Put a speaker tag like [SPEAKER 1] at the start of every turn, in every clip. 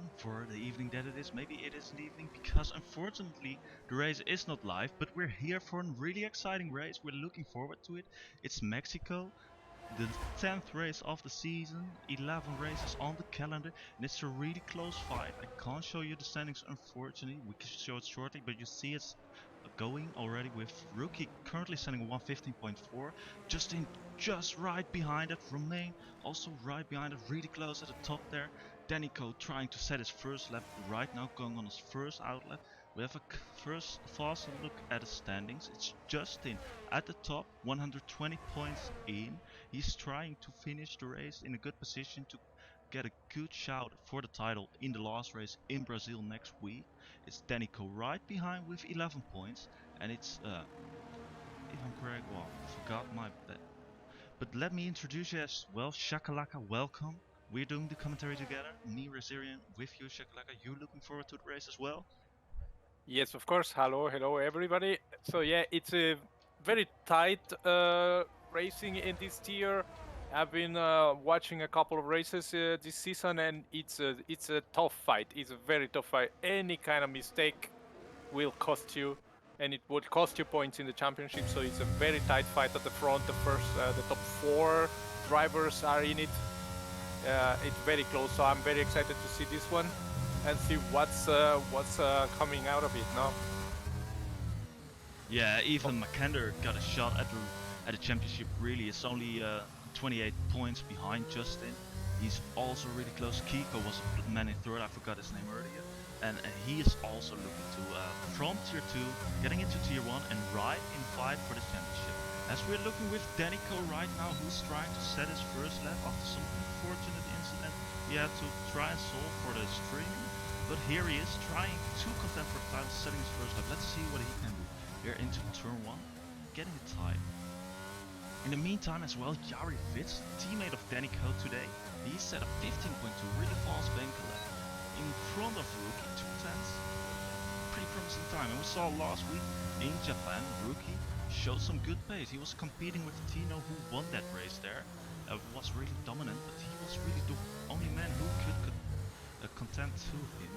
[SPEAKER 1] everyone for the evening that it is. Maybe it is an evening because unfortunately the race is not live, but we're here for a really exciting race. We're looking forward to it. It's Mexico, the 10th race of the season, 11 races on the calendar, and it's a really close fight. I can't show you the standings unfortunately, we can show it shortly, but you see it's going already with Rookie currently standing 115.4, Justin just right behind it, Romain also right behind it, really close at the top there, Danico trying to set his first lap right now, going on his first outlap. We have a first faster look at the standings. It's Justin at the top, 120 points in. He's trying to finish the race in a good position to get a good shout for the title in the last race in Brazil next week. It's Danico right behind with 11 points, and it's if I'm correct, well, I forgot my bet. But let me introduce you as well. Shakalaka, welcome. We're doing the commentary together. Me, Razirian, with you, Shakalaka. You looking forward to the race as well?
[SPEAKER 2] Yes, of course. Hello, everybody. So yeah, it's a very tight racing in this tier. I've been watching a couple of races this season, and it's a tough fight. It's a very tough fight. Any kind of mistake will cost you, and it would cost you points in the championship. So it's a very tight fight at the front. The top 4 drivers are in it. It's very close. So I'm very excited to see this one and see what's coming out of it now.
[SPEAKER 1] Yeah, even Makander got a shot at the championship. Really, it's only 28 points behind Justin. He's also really close. Kiko was a man in third. I forgot his name earlier, and he is also looking to from tier 2, getting into tier 1, and right in fight for the championship. As we're looking with Danico right now, who's trying to set his first lap after some unfortunate incident he had to try and solve for the streaming. But here he is trying to contend for the title, setting his first lap. Let's see what he can do. Here into turn 1, getting it tied. In the meantime as well, Yari Vitz, teammate of Danico today, he set a 15.2, really fast bank lap in front of Rookie, 2 tenths. Pretty promising time. And we saw last week in Japan, Rookie showed some good pace. He was competing with Tino, who won that race there. Was really dominant, but he was really the only man who could contend to him.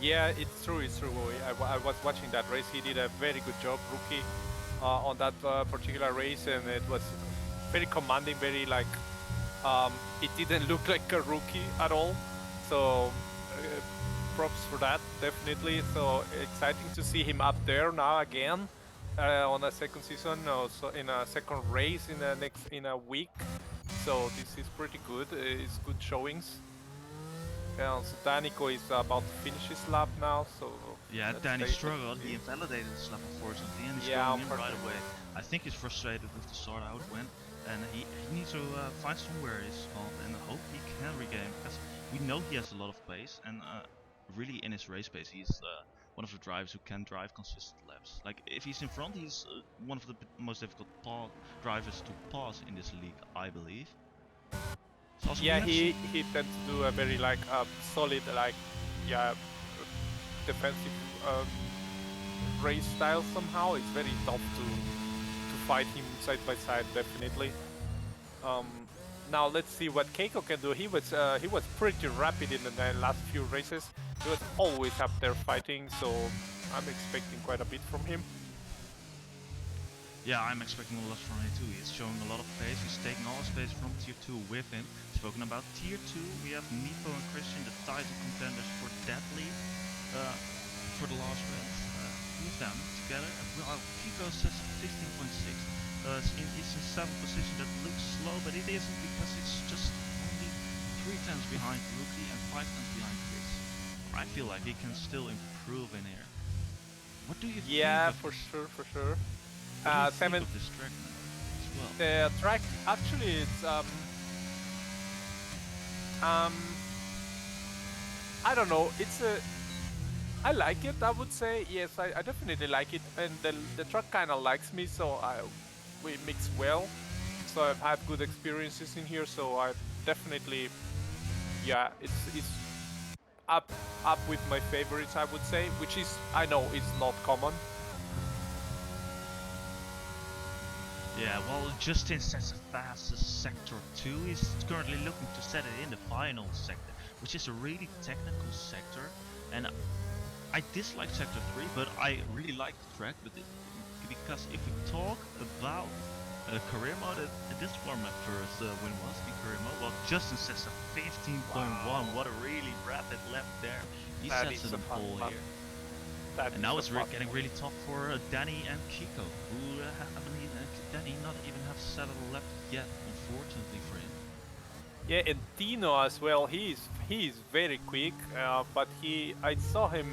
[SPEAKER 2] Yeah, it's true. I was watching that race. He did a very good job, Rookie, on that particular race, and it was very commanding. Very like it didn't look like a rookie at all. So props for that, definitely. So exciting to see him up there now again on a second season, also in a second race in a week. So this is pretty good. It's good showings. Yeah, so Danico is about to finish his lap now, so...
[SPEAKER 1] Yeah, Danny struggled, he invalidated his lap unfortunately, and he's going in right away. I think he's frustrated with the start how it went, and he needs to find somewhere his spot and hope he can regain, because we know he has a lot of pace, and really in his race pace he's one of the drivers who can drive consistent laps. Like, if he's in front, he's one of the most difficult drivers to pass in this league, I believe.
[SPEAKER 2] Yeah, he tends to do a very solid defensive race style somehow. It's very tough to fight him side by side, definitely. Now let's see what Keiko can do. He was pretty rapid in the last few races. He was always up there fighting, so I'm expecting quite a bit from him.
[SPEAKER 1] Yeah, I'm expecting a lot from him too. He's showing a lot of pace. He's taking all his pace from tier 2 with him. Spoken about tier 2, we have Meepo and Christian, the title contenders for that league for the last race. With them together. Well, Kiko says 15.6. He's in 7th position. That looks slow, but it isn't, because it's just only 3 tenths behind Rookie and 5 tenths behind Chris. I feel like he can still improve in here. What do you think?
[SPEAKER 2] Yeah, for sure. 7th.
[SPEAKER 1] This track as well?
[SPEAKER 2] The track actually it's I don't know. I like it. I would say yes. I definitely like it, and the track kind of likes me, so we mix well. So I've had good experiences in here. So I definitely, yeah, it's up with my favorites, I would say, which is, I know it's not common.
[SPEAKER 1] Yeah, well, Justin sets the fastest sector 2. He's currently looking to set it in the final sector. which is a really technical sector, and I dislike Sector 3, but I really like the track. Because if we talk about career mode, this format first win was in career mode. Well, Justin says a 15.1. Wow. What a really rapid lap there. He sets it on pole here. And now it's getting really tough for Danny and Kiko, who Danny not even have settled left yet, unfortunately for him.
[SPEAKER 2] Yeah, and Tino as well. He's very quick, but I saw him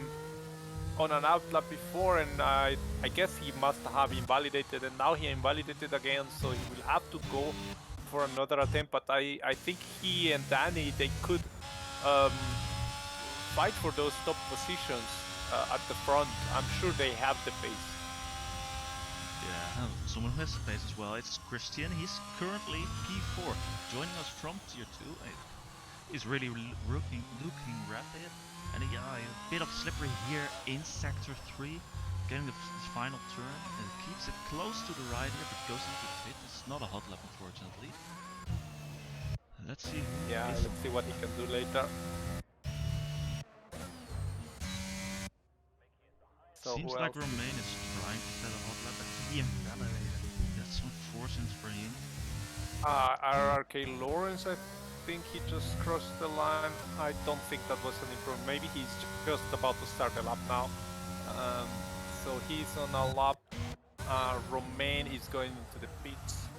[SPEAKER 2] on an outlap before, and I guess he must have invalidated, and now he invalidated again, so he will have to go for another attempt. But I think he and Danny, they could fight for those top positions at the front. I'm sure they have the pace.
[SPEAKER 1] Yeah, someone who has the pace as well. It's Christian. He's currently P4, joining us from Tier 2. He's really looking rapid. And yeah, a bit of slippery here in Sector 3, getting the final turn, and keeps it close to the right here, but goes into the pit. It's not a hot lap, unfortunately. Let's see.
[SPEAKER 2] Yeah, let's see what he can do later.
[SPEAKER 1] So seems like Romain is trying to set a hot lap, but he invalidated. That's unfortunate for him.
[SPEAKER 2] RRK Lawrence, I think he just crossed the line. I don't think that was an improvement. Maybe he's just about to start a lap now. So he's on a lap. Romain is going into the pits.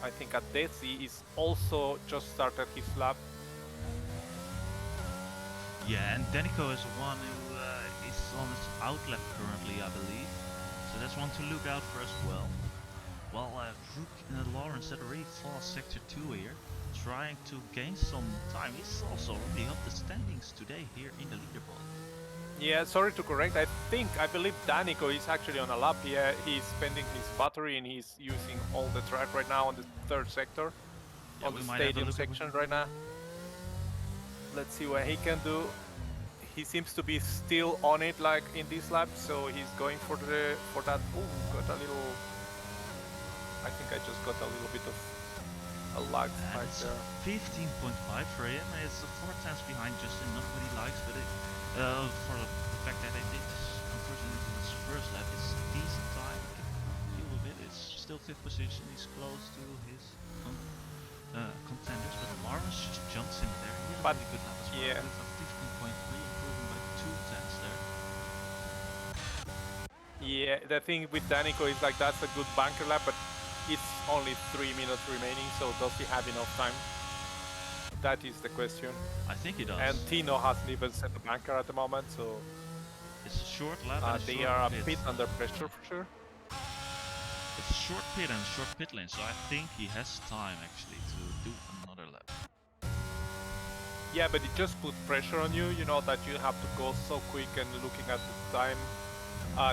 [SPEAKER 2] I think Adesi is also just started his lap.
[SPEAKER 1] Yeah, and Denico is one who is on his outlap currently, I believe. So that's one to look out for as well. While Lawrence had a really fast Sector 2 here, trying to gain some time. He's also already up the standings today here in the leaderboard.
[SPEAKER 2] Yeah, sorry to correct. I believe Danico is actually on a lap here. He's spending his battery and he's using all the track right now on the third sector, on the stadium section right now. Let's see what he can do. He seems to be still on it, like in this lap, so he's going for that. Oh, got a little. I think I just got a little bit of a lag spike there.
[SPEAKER 1] 15.5 for him. It's 4 tenths behind Justin. Not what he likes, but for the fact that it is unfortunately in his first lap, it's a decent time. He can deal with it. It's still 5th position. He's close to his contenders, but Lawrence just jumps in there. He had a really good lap as well.
[SPEAKER 2] Yeah.
[SPEAKER 1] With a 15.3, improving by 2 tenths there.
[SPEAKER 2] Yeah, the thing with Danico is like that's a good bunker lap, but it's only 3 minutes remaining, so does he have enough time? That is the question.
[SPEAKER 1] I think he does.
[SPEAKER 2] And Tino hasn't even set the bunker at the moment, so
[SPEAKER 1] it's a short lap.
[SPEAKER 2] They are a bit under pressure for sure.
[SPEAKER 1] It's a short pit and a short pit lane, so I think he has time actually to do another lap.
[SPEAKER 2] Yeah, but it just puts pressure on you, you know, that you have to go so quick and looking at the time.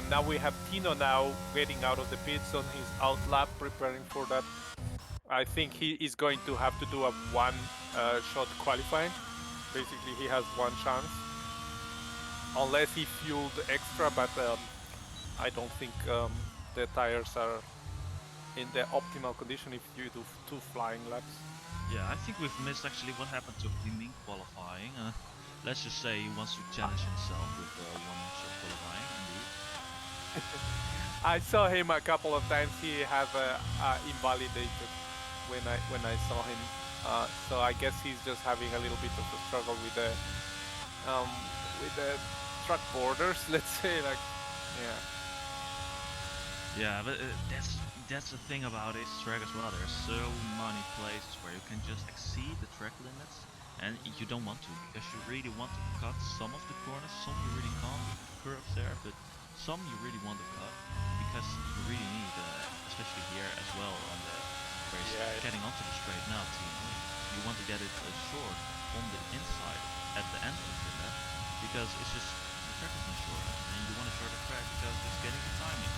[SPEAKER 2] Now we have Tino now getting out of the pits on his out lap, preparing for that. I think he is going to have to do a one-shot qualifying. Basically, he has one chance. Unless he fueled extra, but I don't think the tires are in the optimal condition if you do 2 flying laps.
[SPEAKER 1] Yeah, I think we've missed actually what happened to him in qualifying. Let's just say he wants to challenge himself with one-shot qualifying, indeed.
[SPEAKER 2] I saw him a couple of times. He have invalidated when I saw him. So I guess he's just having a little bit of a struggle with the track borders. Let's say, like, yeah.
[SPEAKER 1] Yeah, but that's the thing about this track as well. There's so many places where you can just exceed the track limits, and you don't want to, because you really want to cut some of the corners. Some you really can't with the curves there, but some you really want to cut because you really need, especially here as well on the where he's getting onto the straight now. You want to get it short on the inside at the end of the lap, because it's just the track is not short, and you want a shorter track because it's getting the timing.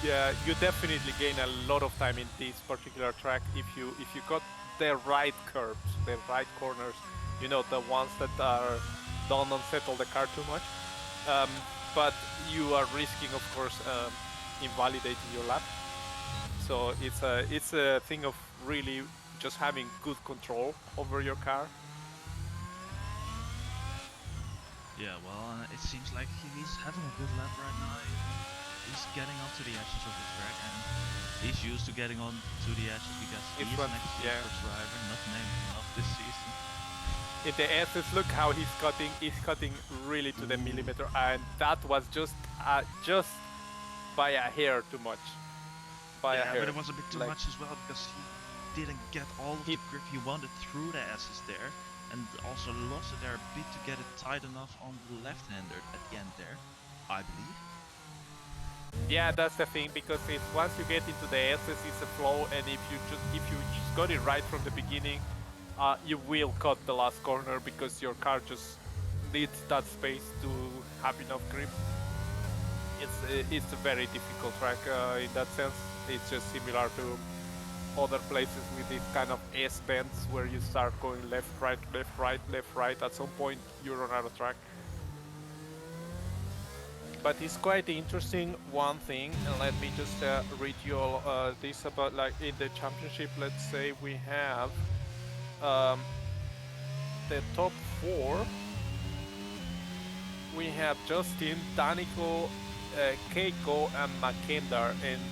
[SPEAKER 2] Yeah, you definitely gain a lot of time in this particular track if you got the right curves, the right corners, you know, the ones that don't unsettle the car too much. But you are risking, of course, invalidating your lap. So it's a thing of really just having good control over your car.
[SPEAKER 1] Yeah, well, it seems like he's having a good lap right now. He's getting onto the edges of the track, and he's used to getting on to the edges because he
[SPEAKER 2] It's
[SPEAKER 1] is
[SPEAKER 2] one,
[SPEAKER 1] an
[SPEAKER 2] yeah.
[SPEAKER 1] ex-esports driver, not named enough this season.
[SPEAKER 2] In the SS, look how he's cutting. He's cutting really to the millimeter, and that was just by a hair too much. By a
[SPEAKER 1] Yeah, but
[SPEAKER 2] hair.
[SPEAKER 1] it was a bit too
[SPEAKER 2] Like
[SPEAKER 1] much as well because he didn't get all of
[SPEAKER 2] he,
[SPEAKER 1] the grip he wanted through the S's there, and also lost it there a bit to get it tight enough on the left-hander at the end there, I believe.
[SPEAKER 2] yeah, that's the thing because it's once you get into the SS, it's a flow, and if you just got it right from the beginning, you will cut the last corner because your car just needs that space to have enough grip. It's a very difficult track in that sense. It's just similar to other places with this kind of S bends where you start going left, right, left, right, left, right. At some point, you run out of track. But it's quite interesting one thing, and let me just read you all this about like in the championship. Let's say we have um, the top four. We have Justin, Danico, Keiko, and Makendar, and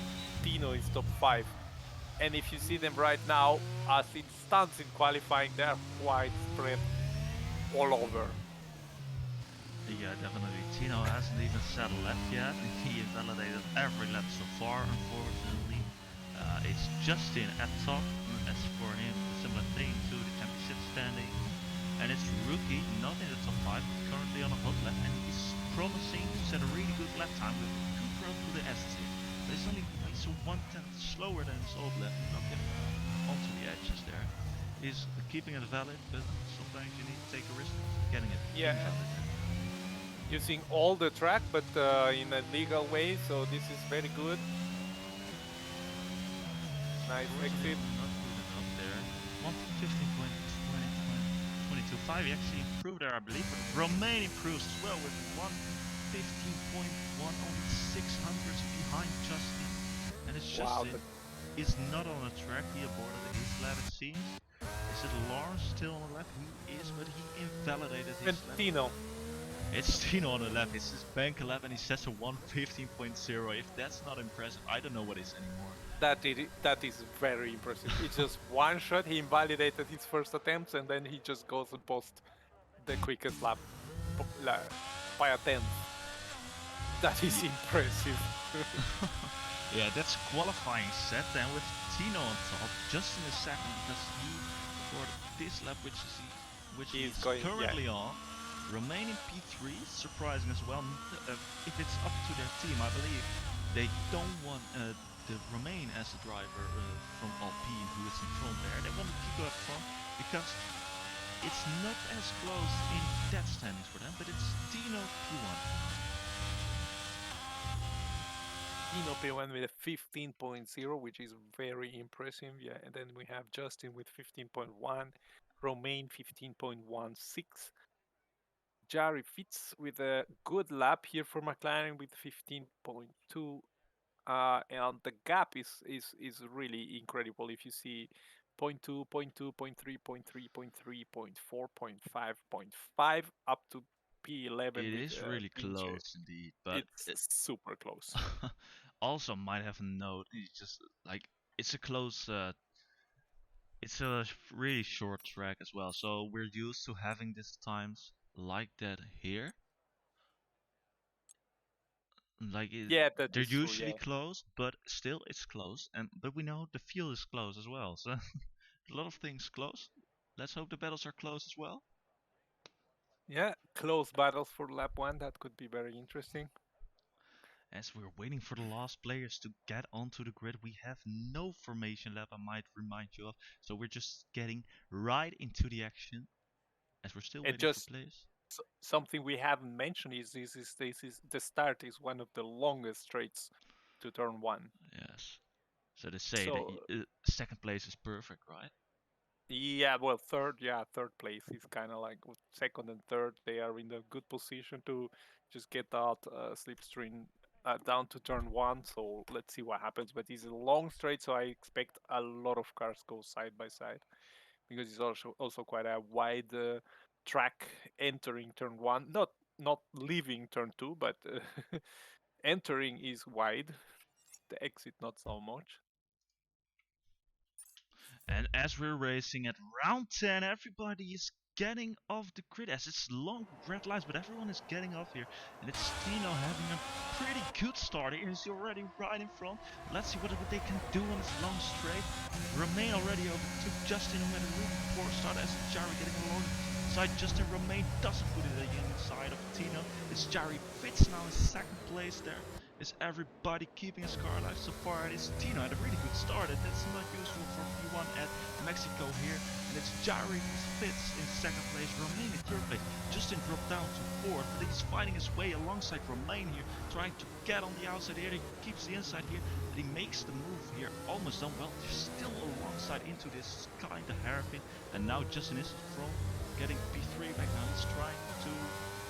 [SPEAKER 2] Tino is top five. And if you see them right now, as it stands in qualifying, they are quite spread all over.
[SPEAKER 1] Yeah, definitely. Tino hasn't even said a lap yet. He invalidated every lap so far, unfortunately. It's Justin at top. As for him, similar thing to the championship standing. And it's Rookie, not in the top 5, but currently on a hot lap, and he's promising to set a really good lap time with a good run through the S tier. But he's a 1/10 slower than his old lap, and not getting onto the edges there. He's keeping it valid, but sometimes you need to take a risk of getting it
[SPEAKER 2] Yeah,
[SPEAKER 1] invalid.
[SPEAKER 2] using all the track, but in a legal way, so this is very good. Nice
[SPEAKER 1] Unfortunately,
[SPEAKER 2] exit.
[SPEAKER 1] not good enough there. 115.22.5. He actually improved there, I believe, but Romain improves as well with 115.1, only 600s behind Justin. And it's
[SPEAKER 2] Wow.
[SPEAKER 1] Justin is not on the track. He aborted his lap, it seems. Is it Lawrence still on the lap? He is, but he invalidated his
[SPEAKER 2] And
[SPEAKER 1] lap.
[SPEAKER 2] Tino.
[SPEAKER 1] It's Tino on the lap. It's his bank lap, and he sets a 115.0. If that's not impressive, I don't know what is anymore.
[SPEAKER 2] That is very impressive. It's just one shot. He invalidated his first attempts, and then he just goes and posts the quickest lap by a tenth. That is impressive.
[SPEAKER 1] Yeah, that's qualifying set then with Tino on top, just in a second because he for this lap, which
[SPEAKER 2] He's
[SPEAKER 1] he's
[SPEAKER 2] going, yeah.
[SPEAKER 1] currently on, remaining P3, surprising as well. If it's up to their team, I believe they don't want the Romain as a driver from Alpine who is in front there. They want to keep up front because it's not as close in that standings for them, but it's Tino P1.
[SPEAKER 2] Tino P1 with a 15.0, which is very impressive. Yeah, and then we have Justin with 15.1, Romain 15.16. Jari Fitz with a good lap here for McLaren with 15.2. And the gap is really incredible. If you see 0.2, 0.2, 0.3, 0.3, 0.3, 0.4, 0.5, 0.5 up to P11
[SPEAKER 1] It
[SPEAKER 2] with
[SPEAKER 1] is really
[SPEAKER 2] Pinche.
[SPEAKER 1] close indeed, but
[SPEAKER 2] It's super close.
[SPEAKER 1] also might have a note. It's just like it's a close. It's a really short track as well, so we're used to having these times like that here. Like
[SPEAKER 2] Yeah, that
[SPEAKER 1] they're
[SPEAKER 2] is true.
[SPEAKER 1] usually
[SPEAKER 2] Yeah,
[SPEAKER 1] close, but still it's close. And but we know the field is close as well, so a lot of things close. Let's hope the battles are close as well.
[SPEAKER 2] yeah, close battles for lap one. That could be very interesting.
[SPEAKER 1] As we're waiting for the last players to get onto the grid, we have no formation lap, I might remind you of. So we're just getting right into the action as we're still
[SPEAKER 2] And
[SPEAKER 1] waiting for
[SPEAKER 2] just
[SPEAKER 1] players.
[SPEAKER 2] something we haven't mentioned is this is the start is one of the longest straights to turn one.
[SPEAKER 1] Yes. So they say that
[SPEAKER 2] So
[SPEAKER 1] second place is perfect, right?
[SPEAKER 2] yeah, well, third place is kind of like with second and third. They are in a good position to just get that slipstream down to turn one. So let's see what happens. But it's a long straight, so I expect a lot of cars go side by side because it's also quite a wide track entering turn one. Not not leaving turn 2, but entering is wide. The exit not so much.
[SPEAKER 1] And as we're racing at round 10, everybody is getting off the grid as it's long red lines, but everyone is getting off here. And it's Tino having a pretty good start here. He's already right in front. Let's see what they can do on this long straight. Romain already overtook Justin, who had a really poor start as Jari getting along side. Justin Romain doesn't put it inside of Tino. It's Jari Fitz now in second place there. Is everybody keeping his car alive so far? It is Tino had a really good start, and that's not usual for P1 at Mexico here. And it's Jari Fitz in second place, Romain in third place. Justin dropped down to fourth, but he's fighting his way alongside Romain here, trying to get on the outside here. He keeps the inside here, but he makes the move here, almost done well. They're still alongside into this kind of hairpin, and now Justin is from getting P3 back now. He's trying to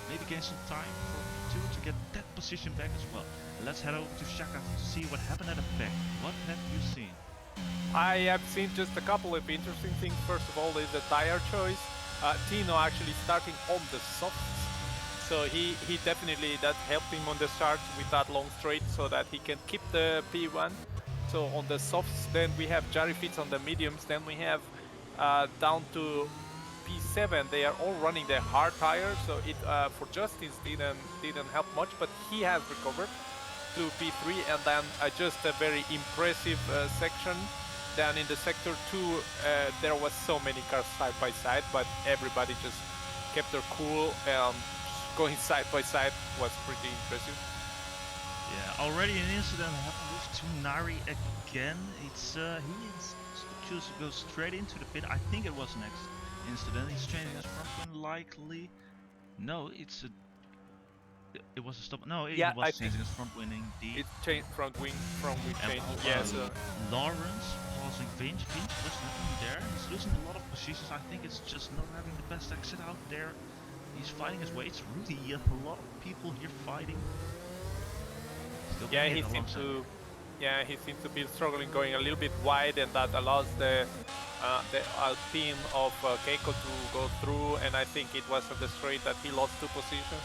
[SPEAKER 1] maybe gain some time for P2 to get that position back as well. Let's head over to Shaka to see what happened at the back. What have you seen?
[SPEAKER 2] I have seen just a couple of interesting things. First of all is the tire choice. Tino actually starting on the softs. So he definitely, that helped him on the start with that long straight so that he can keep the P1. So on the softs, then we have Jari Fitz on the mediums. Then we have down to P7, they are all running their hard tires. So it for Justin didn't help much, but he has recovered to P3, and then just a very impressive section. Then in the sector 2, there was so many cars side by side, but everybody just kept their cool and going side by side was pretty impressive.
[SPEAKER 1] Yeah, already an incident happened with Tunari again. It's he chooses to go straight into the pit. I think it was next incident. He's changing his front wing likely. No, it was a stop. No, it was changing his front wing indeed.
[SPEAKER 2] It changed front wing from we changed. Yeah, so
[SPEAKER 1] Lawrence pausing Vinch. Vinch was nothing there. He's losing a lot of positions. I think it's just not having the best exit out there. He's fighting his way. It's really a lot of people here fighting.
[SPEAKER 2] Yeah, he seems to. Yeah, he seems to be struggling, going a little bit wide, and that allows the Alpine of Keiko to go through. And I think it was on the straight that he lost 2 positions.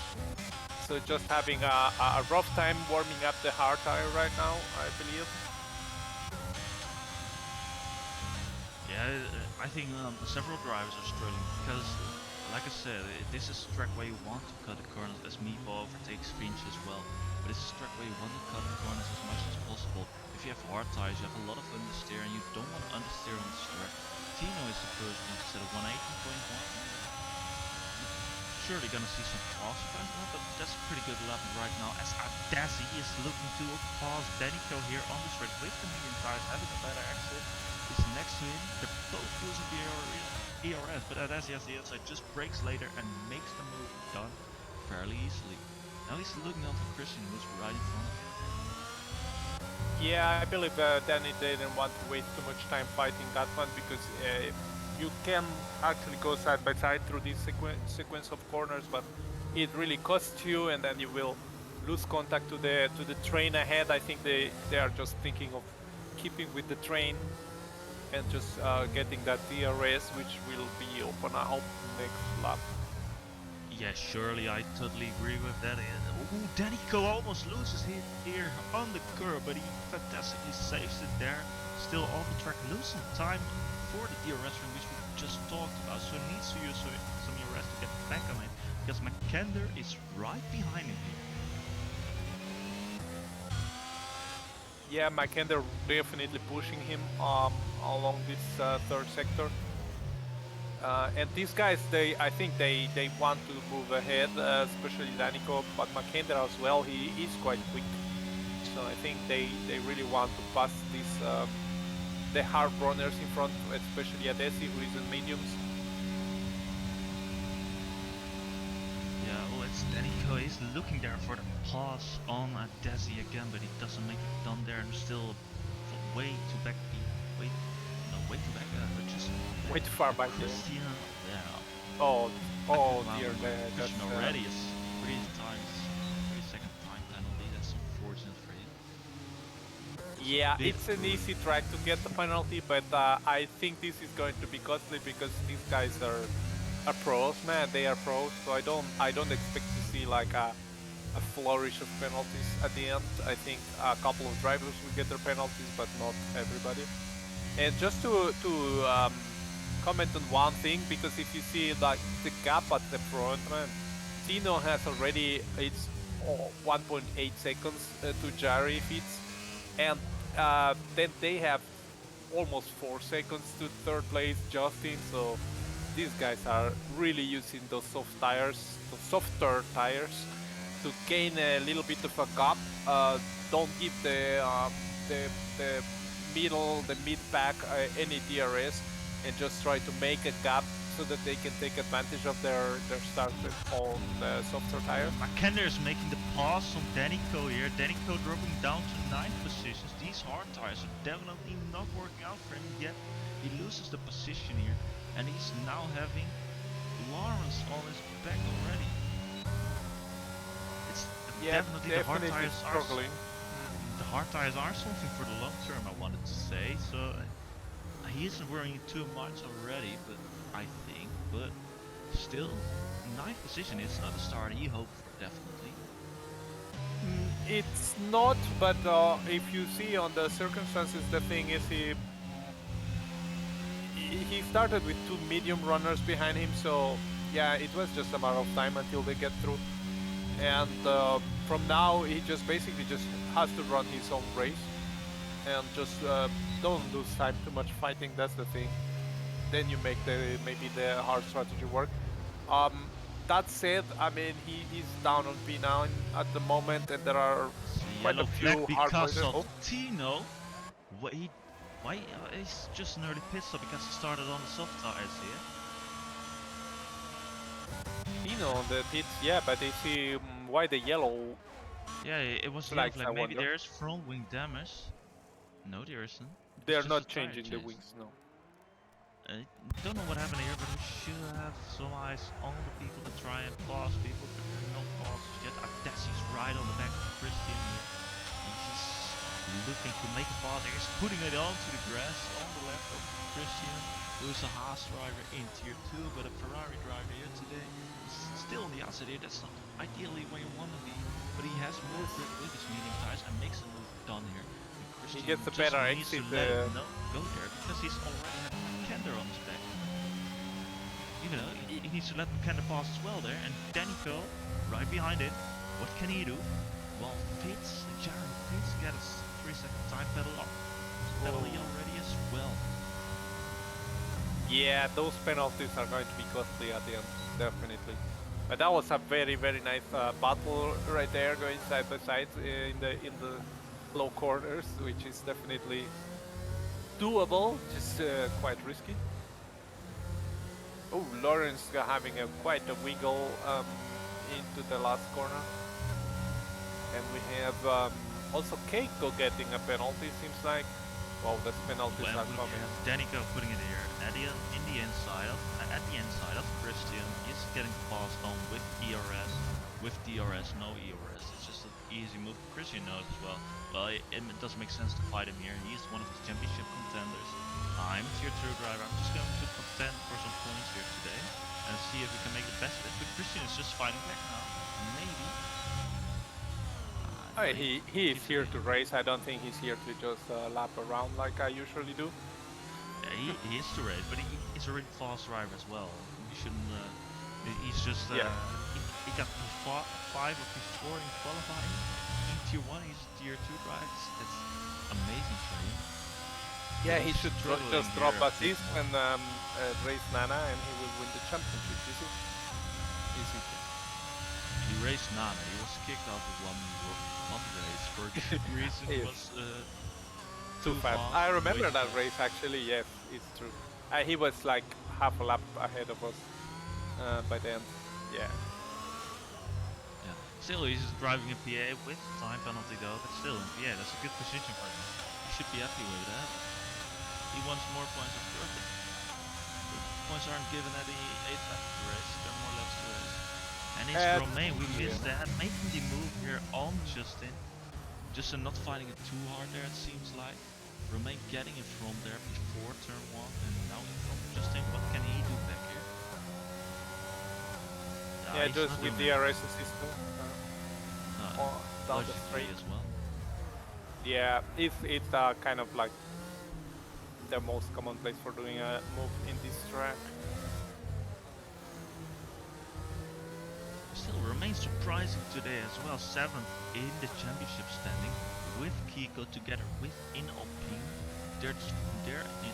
[SPEAKER 2] So just having a rough time warming up the hard tire right now, I believe.
[SPEAKER 1] Yeah, I think several drivers are struggling because, like I said, this is a track where you want to cut the corners as Meepo overtakes Finch as well. But this is a track where you want to cut the corners as much as possible. If you have hard tires, you have a lot of understeer, and you don't want to understeer on this track. Tino is the first one to set a 118.1. Surely gonna see some faster times, but that's a pretty good lap right now as Adesi is looking to pass Danico here on the straight with the medium tires, having a better exit. Is next to him. They're both losing the ERS, but Adesi has the inside, just brakes later and makes the move done fairly easily. Now he's looking onto Christian, who's right in front of him.
[SPEAKER 2] Yeah, I believe Danny didn't want to waste too much time fighting that one because you can actually go side by side through this sequence of corners, but it really costs you, and then you will lose contact to the train ahead. I think they are just thinking of keeping with the train and just getting that DRS, which will be open out next lap.
[SPEAKER 1] Yeah, surely, I totally agree with that. Ooh, Danico almost loses here on the curb, but he fantastically saves it there. Still on the track, losing time for the DRS ring, which we just talked about, so he needs to use some DRS to get back on it, because McKender is right behind him here.
[SPEAKER 2] Yeah, McKender definitely pushing him along this third sector. And these guys, I think they want to move ahead, especially Danico, but McKender as well, he is quite quick. So I think they really want to pass these the hard runners in front, especially Adesi, who is in mediums.
[SPEAKER 1] Yeah, well, it's Danico. He's looking there for the pass on Adesi again, but he doesn't make it done there, and still way too back. Way too back. Just
[SPEAKER 2] way too far back.
[SPEAKER 1] Christian, yeah.
[SPEAKER 2] Oh dear, that's
[SPEAKER 1] already is 3-second time penalty. That's unfortunate for him.
[SPEAKER 2] Yeah, it's an easy track to get the penalty, but I think this is going to be costly because these guys are are pros, man. They are pros, so I don't expect to see like a flourish of penalties at the end. I think a couple of drivers will get their penalties, but not everybody. And just to comment on one thing, because if you see like the gap at the front, man, Tino has already it's 1.8 seconds to Jari Fitz, and then they have almost 4 seconds to third place Justin. So these guys are really using those soft tires, those softer tires, to gain a little bit of a gap. Don't give the the the mid pack any DRS, and just try to make a gap so that they can take advantage of their start on the softer tires.
[SPEAKER 1] Makender is making the pass on Danico here. Danico dropping down to 9th positions. These hard tires are definitely not working out for him yet. He loses the position here, and he's now having Lawrence on his back already. It's definitely the hard tires
[SPEAKER 2] struggling.
[SPEAKER 1] The hard tires are something for the long term, I wanted to say. So he isn't worrying too much already, but I think, but still, 9th position is not a start he hoped for, definitely.
[SPEAKER 2] It's not, but if you see on the circumstances, the thing is he started with 2 medium runners behind him, so yeah, it was just a matter of time until they get through. And from now, he just basically just has to run his own race and just don't lose time too much fighting. That's the thing. Then you make maybe the hard strategy work. That said, I mean, he's down on P9 at the moment, and there are quite a few hard
[SPEAKER 1] because
[SPEAKER 2] players.
[SPEAKER 1] of Tino. Why he's just an early pit stop because he started on the soft tires here.
[SPEAKER 2] Tino on the pits, yeah, but they see why the yellow.
[SPEAKER 1] Yeah, it was
[SPEAKER 2] like
[SPEAKER 1] maybe wonder. There's front wing damage. No, there isn't.
[SPEAKER 2] They're not changing the wings, no.
[SPEAKER 1] I don't know what happened here, but we should have some eyes on the people to try and pass people, but they're not passed yet. Adesi's right on the back of Christian here. He's looking to make a pass. He's putting it onto the grass on the left of Christian, who's a Haas driver in Tier 2, but a Ferrari driver here today. He's still on the outside here. That's not ideally where you want to be, but he has more grip with his medium tires and makes a move done here.
[SPEAKER 2] He gets a better exit
[SPEAKER 1] there. No, go there because he's already had Makender on his back. Even though he needs to let Makender pass as well there, and Danico right behind it. What can he do? Well, Jaron Fitz got a 3-second time penalty already as well.
[SPEAKER 2] Yeah, those penalties are going to be costly at the end, definitely. But that was a very, very nice battle right there, going side by side in the low corners, which is definitely doable, just quite risky. Oh, Lawrence having quite a wiggle into the last corner. And we have also Keiko getting a penalty, seems like. Well, the penalties are coming.
[SPEAKER 1] Danico putting it here at the inside of Christian. He's getting passed on with ERS, with DRS, no ERS. It's just an easy move. Christian knows as well. Well, it doesn't make sense to fight him here. He's one of the championship contenders. I'm Tier 2 driver. I'm just going to contend for some points here today and see if we can make the best of it. But Christian is just fighting back now. Maybe.
[SPEAKER 2] He is here to race. I don't think he's here to just lap around like I usually do.
[SPEAKER 1] Yeah, he is to race, but he's a really fast driver as well. You shouldn't. He's just. He got P5 or P4 in qualifying. In Tier 1, he's a Tier 2 driver. That's amazing for him.
[SPEAKER 2] Yeah, he should just drop assist and race Nana, and he will win the championship. Easy.
[SPEAKER 1] He raced Nana. He was kicked off of one race for good reason. It was
[SPEAKER 2] too fast. I remember that race actually. Yes, it's true. He was like half a lap ahead of us by then. Yeah.
[SPEAKER 1] Still, he's driving a PA with time penalty though. But still, yeah, that's a good position for him. He should be happy with that. He wants more points, of course. But points aren't given at the 8th lap of the race. There are more laps to race. And it's Romain. We missed that. Making the move here on Justin. Justin not fighting it too hard there, it seems like. Romain getting in front there before turn 1 and now in front of Justin. What can he do back here?
[SPEAKER 2] Yeah,
[SPEAKER 1] he's
[SPEAKER 2] just
[SPEAKER 1] not
[SPEAKER 2] with
[SPEAKER 1] doing
[SPEAKER 2] the
[SPEAKER 1] anything.
[SPEAKER 2] DRS system down the
[SPEAKER 1] Logic
[SPEAKER 2] straight.
[SPEAKER 1] 3 as well.
[SPEAKER 2] Yeah, it's kind of like the most common place for doing a move in this track.
[SPEAKER 1] Still remains surprising today as well. 7th in the championship standing with Kiko together with Alpine. They're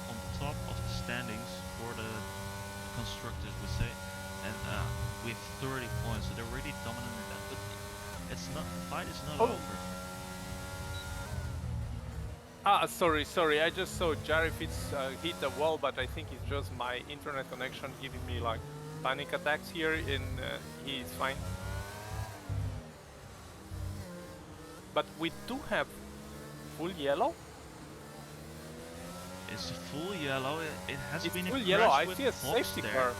[SPEAKER 1] on top of the standings for the constructors, we say, and with 30 points, so they're really dominant in that. But it's not, the fight is not over.
[SPEAKER 2] Sorry. I just saw Jarry Fitz hit the wall, but I think it's just my internet connection giving me like panic attacks here, and he's fine. But we do have full yellow.
[SPEAKER 1] It's full yellow. It has
[SPEAKER 2] It's
[SPEAKER 1] been
[SPEAKER 2] full
[SPEAKER 1] a
[SPEAKER 2] yellow.
[SPEAKER 1] crash
[SPEAKER 2] I
[SPEAKER 1] with
[SPEAKER 2] see a
[SPEAKER 1] Fox
[SPEAKER 2] safety
[SPEAKER 1] there.
[SPEAKER 2] car.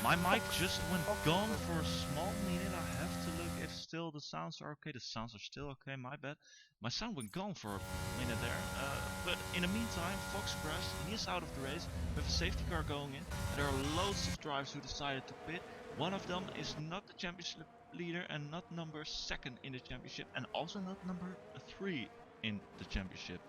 [SPEAKER 1] My mic just went gone for a small minute. I have to look if still the sounds are okay. The sounds are still okay, my bad. My sound went gone for a minute there. But in the meantime, Fox crashed. He is out of the race with a safety car going in. There are loads of drivers who decided to pit. One of them is not the championship leader and not number 2nd in the championship and also not number 3 in the championship.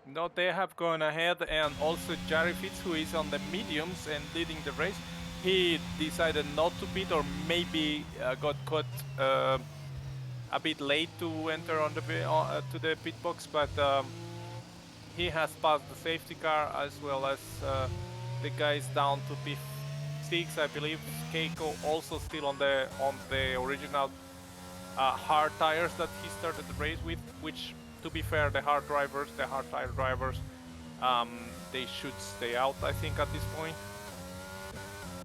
[SPEAKER 2] No, they have gone ahead, and also Jarry Fitz, who is on the mediums and leading the race, he decided not to pit, or maybe got caught a bit late to enter on the to the pit box, but he has passed the safety car as well as the guys down to P6, I believe. Keiko also still on the original hard tires that he started the race with, which, to be fair, the hard tire drivers, they should stay out, I think, at this point.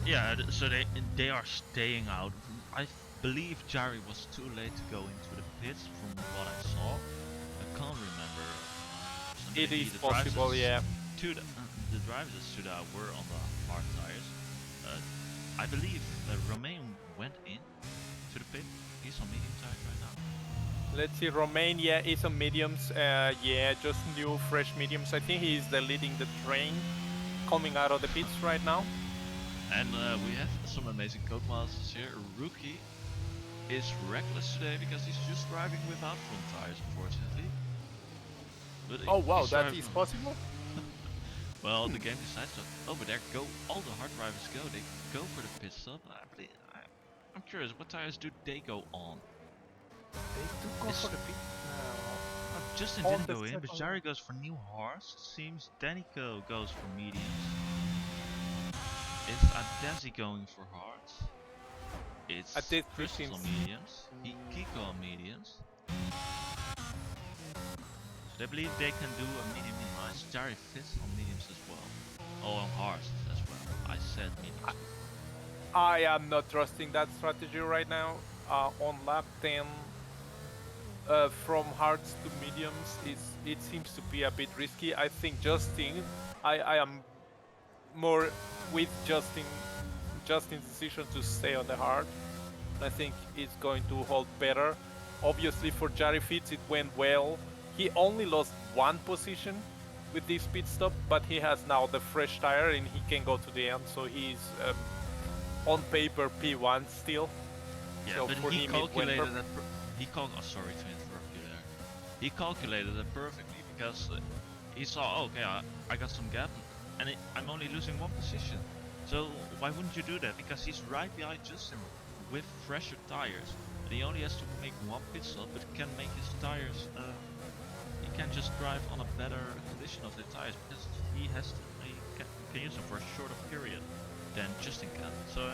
[SPEAKER 1] Yeah, so they are staying out. I believe Jarry was too late to go into the pits from what I saw. I can't remember. So
[SPEAKER 2] It is possible, yeah.
[SPEAKER 1] The drivers that stood out were on the hard tires. I believe Romain went in to the pit. He's on medium tires right now.
[SPEAKER 2] Let's see, Romain, yeah, is on mediums. Yeah, just new, fresh mediums. I think he's leading the train coming out of the pits right now.
[SPEAKER 1] And we have some amazing code masters here. Rookie is reckless today because he's just driving without front tires, unfortunately. But
[SPEAKER 2] oh wow, that is possible?
[SPEAKER 1] Well, the game decides to. Oh, but there go all the hard drivers go. They go for the pit stop. I'm curious, what tires do they go on?
[SPEAKER 2] They do go for the pit now.
[SPEAKER 1] Justin didn't go in, but Jarry goes for new hards. It seems Danico goes for mediums. It's Adesi going for hards. It's Crystals on mediums. Kiko on mediums. So they believe they can do a medium minimize. Jarry Fitz on mediums as well. Oh, on hards as well. I said mediums.
[SPEAKER 2] I am not trusting that strategy right now. On lap 10, from hards to mediums, it seems to be a bit risky. I think Justin, I am more with Justin's decision to stay on the hard. I think it's going to hold better. Obviously for Jarry Fitz it went well. He only lost one position with this pit stop, but he has now the fresh tire and he can go to the end, so he's on paper P1 still.
[SPEAKER 1] Yeah, so but he calculated that. Oh, sorry to interrupt you there. He calculated it perfectly because he saw, oh, okay, I got some gap, and I'm only losing one position. So why wouldn't you do that? Because he's right behind Justin with fresher tires. And he only has to make one pit stop, but can make his tires. He can just drive on a better condition of the tires because he can use them for a shorter period than Justin can. So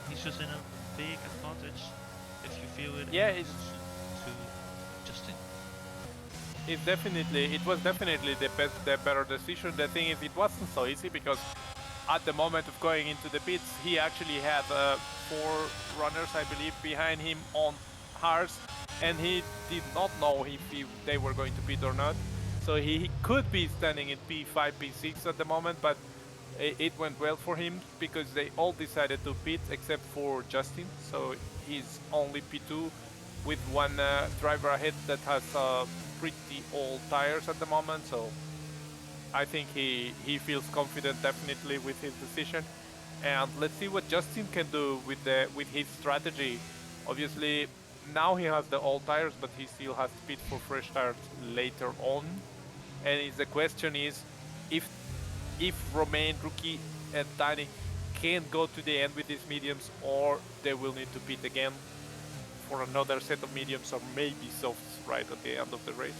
[SPEAKER 1] he's just in a big advantage if you feel it.
[SPEAKER 2] Yeah,
[SPEAKER 1] it's to Justin.
[SPEAKER 2] It was definitely the better decision. The thing is, it wasn't so easy because at the moment of going into the pits, he actually had 4 runners, I believe, behind him on hards, and he did not know if they were going to pit or not. So he could be standing in P5, P6 at the moment, but it went well for him because they all decided to pit except for Justin. So he's only P2 with one driver ahead that has pretty old tires at the moment. So I think he feels confident definitely with his decision. and let's see what Justin can do with his strategy. Obviously, now he has the old tires, but he still has speed for fresh tires later on. And the question is, if Romain, Rookie, and Danny can go to the end with these mediums, or they will need to pit again for another set of mediums, or maybe softs right at the end of the race.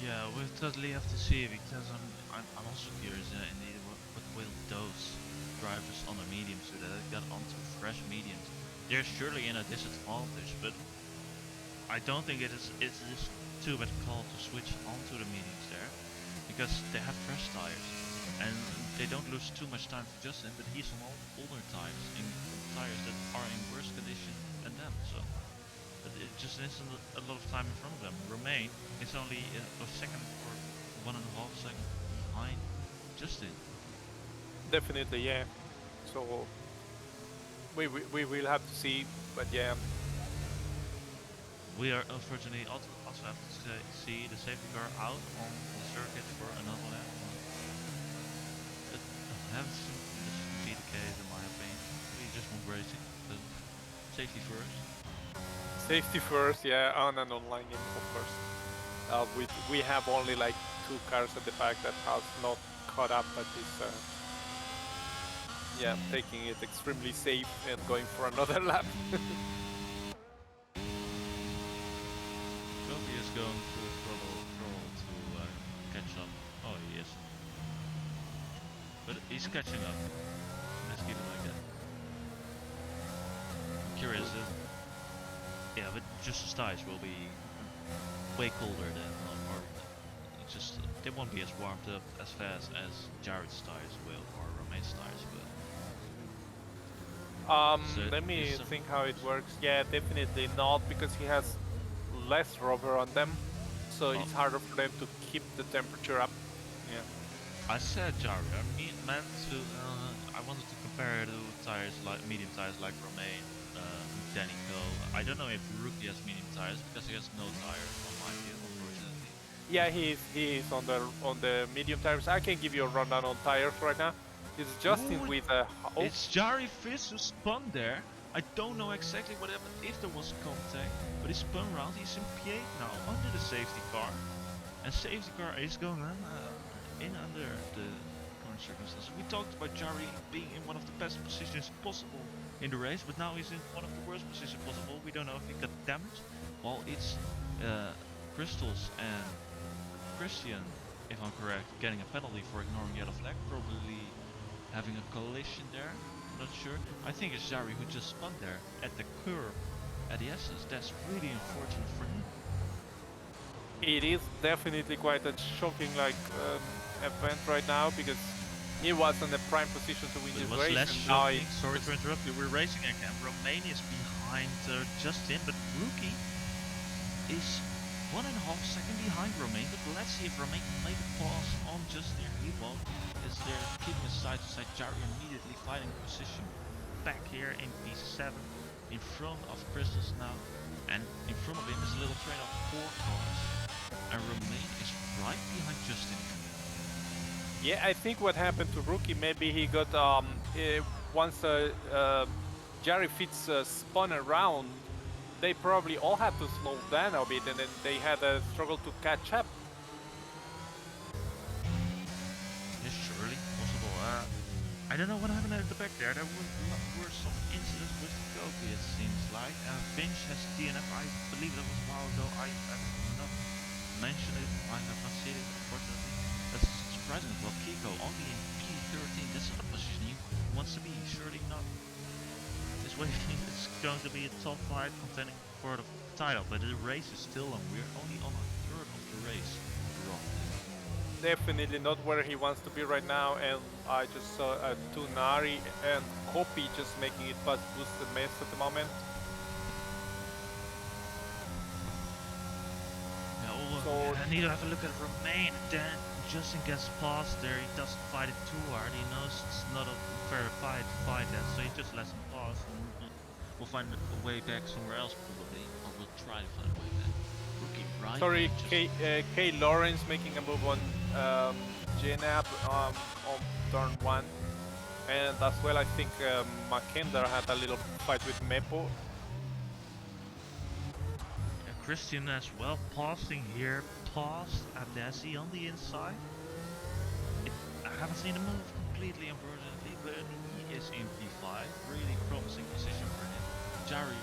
[SPEAKER 1] Yeah, we'll totally have to see, because I'm also curious indeed what will those drivers on the mediums do that got onto fresh mediums. They're surely in a disadvantage, but I don't think it is too bad call to switch onto the mediums there, because they have fresh tires and they don't lose too much time for Justin, but he's on older tires, in tires that are in worse condition than them. So. But it just isn't a lot of time in front of them. Romain is only a second or 1.5 seconds behind Justin.
[SPEAKER 2] Definitely, yeah. So we will have to see, but yeah.
[SPEAKER 1] We are unfortunately also have to see the safety car out on the circuit for another lap. But I haven't seen this be the case in my opinion. We just want racing, but safety first.
[SPEAKER 2] Safety first, yeah, on an online game, of course. We have only like 2 cars at the back that has not caught up, but is yeah, taking it extremely safe and going for another lap.
[SPEAKER 1] Kobe is going full throttle to catch up. Oh, he is. But he's catching up. Let's keep it like that. I'm curious. Yeah, but Justin's tires will be way colder than, or just they won't be as warmed up as fast as Jared's tires will, or Romain's tires will. So
[SPEAKER 2] Let me think how it works. Yeah, definitely not, because he has less rubber on them, so it's harder for them to keep the temperature up. Yeah.
[SPEAKER 1] I said Jared. I meant to. I wanted to compare to tires like medium tires like Romain. Danny Cole. I don't know if Rookie has medium tires because he has no tires on my field, unfortunately.
[SPEAKER 2] Yeah, he's on the medium tires. I can give you a rundown on tires right now. It's Justin with a. Oh.
[SPEAKER 1] It's Jari Fizz who spun there. I don't know exactly what happened, if there was contact, but he spun around. He's in P8 now under the safety car, and safety car is going on in under the current circumstances. We talked about Jari being in one of the best positions possible in the race, but now he's in one of the worst positions possible. We don't know if he got damaged. Well, it's Crystals and Christian, if I'm correct, getting a penalty for ignoring yellow flag, probably having a collision there. I'm not sure. I think it's Jari who just spun there at the curb at the S's. That's really unfortunate for him.
[SPEAKER 2] It is definitely quite a shocking event right now, because he was in the prime position to win this race.
[SPEAKER 1] Less shocking. Sorry to interrupt you. We're racing again. Romania is behind Justin, but Rookie is 1.5 seconds behind Romain. But let's see if Romain can make a pause on Justin. He won't. Is there keeping a side to side. Jari immediately fighting position back here in P7 in front of Crystals now, and in front of him is a little train of 4 cars, and Romain is right behind Justin.
[SPEAKER 2] Yeah, I think what happened to Rookie, maybe he got once Jari Fitz spun around, they probably all had to slow down a bit, and then they had a struggle to catch up.
[SPEAKER 1] Yes, surely possible. I don't know what happened at the back there. There were some incidents with Kobe, it seems like. Finch has DNF. I believe that was a while ago. I have not mentioned it. I have not seen it, unfortunately. That's surprising. Well, Kiko only in P13. This is not a position he wants to be. Surely not. This way it's going to be a top fight contending for the title, but the race is still on. We're only on a third of the race.
[SPEAKER 2] Definitely not where he wants to be right now, and I just saw Tunari and Kopi just making it past boost the mess at the moment.
[SPEAKER 1] I need to have a look at Romain. Then Justin gets past there. He doesn't fight it too hard. He knows it's not a fair fight to fight that, so he just lets him pass. And we'll find a way back somewhere else probably, or we'll try to find a way back. Rookie, right?
[SPEAKER 2] Sorry, K Lawrence making a move on Jenab on turn 1. And as well, I think Makender had a little fight with Mepo.
[SPEAKER 1] Christian as well, pausing here, paused Adesi on the inside. I haven't seen the move completely, unfortunately, but he is in P5, really promising position for him. Jari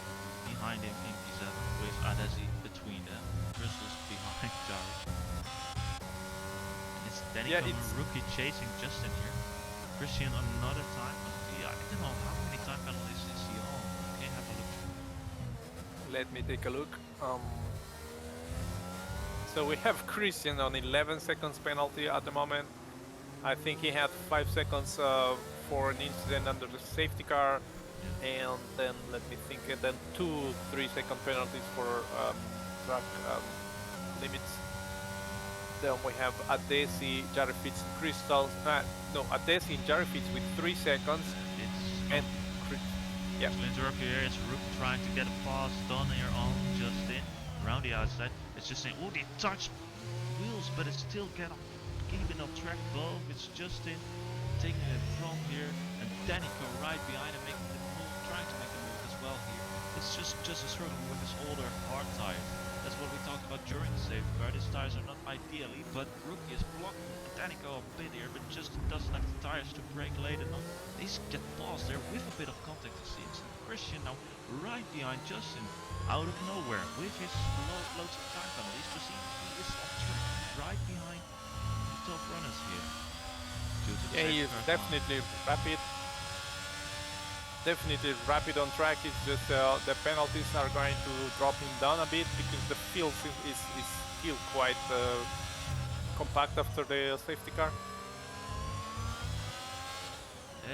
[SPEAKER 1] behind him in P7 with Adesi between them. Crystal's behind Jari. It's Danica and Rookie chasing Justin here. Christian another time penalty. I don't know how many time penalties is he on. Okay, have a look.
[SPEAKER 2] Let me take a look. So we have Christian on 11 seconds penalty at the moment. I think he had 5 seconds for an incident under the safety car, and then let me think, and then 2-3 second penalties for track limits. Then we have Adesi, Jari Fitz, Crystal. No, Adesi and Jari Fitz with 3 seconds. And
[SPEAKER 1] yeah. To interrupt you here, it's Rook trying to get a pass done here on Justin around the outside. It's just saying, oh, they touch wheels, but it's still keeping on track both. It's Justin taking it from here, and Danica right behind him making the move, trying to make the move as well here. It's just a struggle with his older hard tires. That's what we talked about during the safety car. His tires are not ideally, but Rookie is blocking Danica a bit here, but Justin doesn't have the tires to brake late enough. They get paused there with a bit of contact, it seems. Christian now right behind Justin, out of nowhere, with his loads of time penalties, but he is on track, right behind the top runners here.
[SPEAKER 2] Yeah, he is definitely rapid. Definitely rapid on track. It's just the penalties are going to drop him down a bit because the field is still quite compact after the safety car.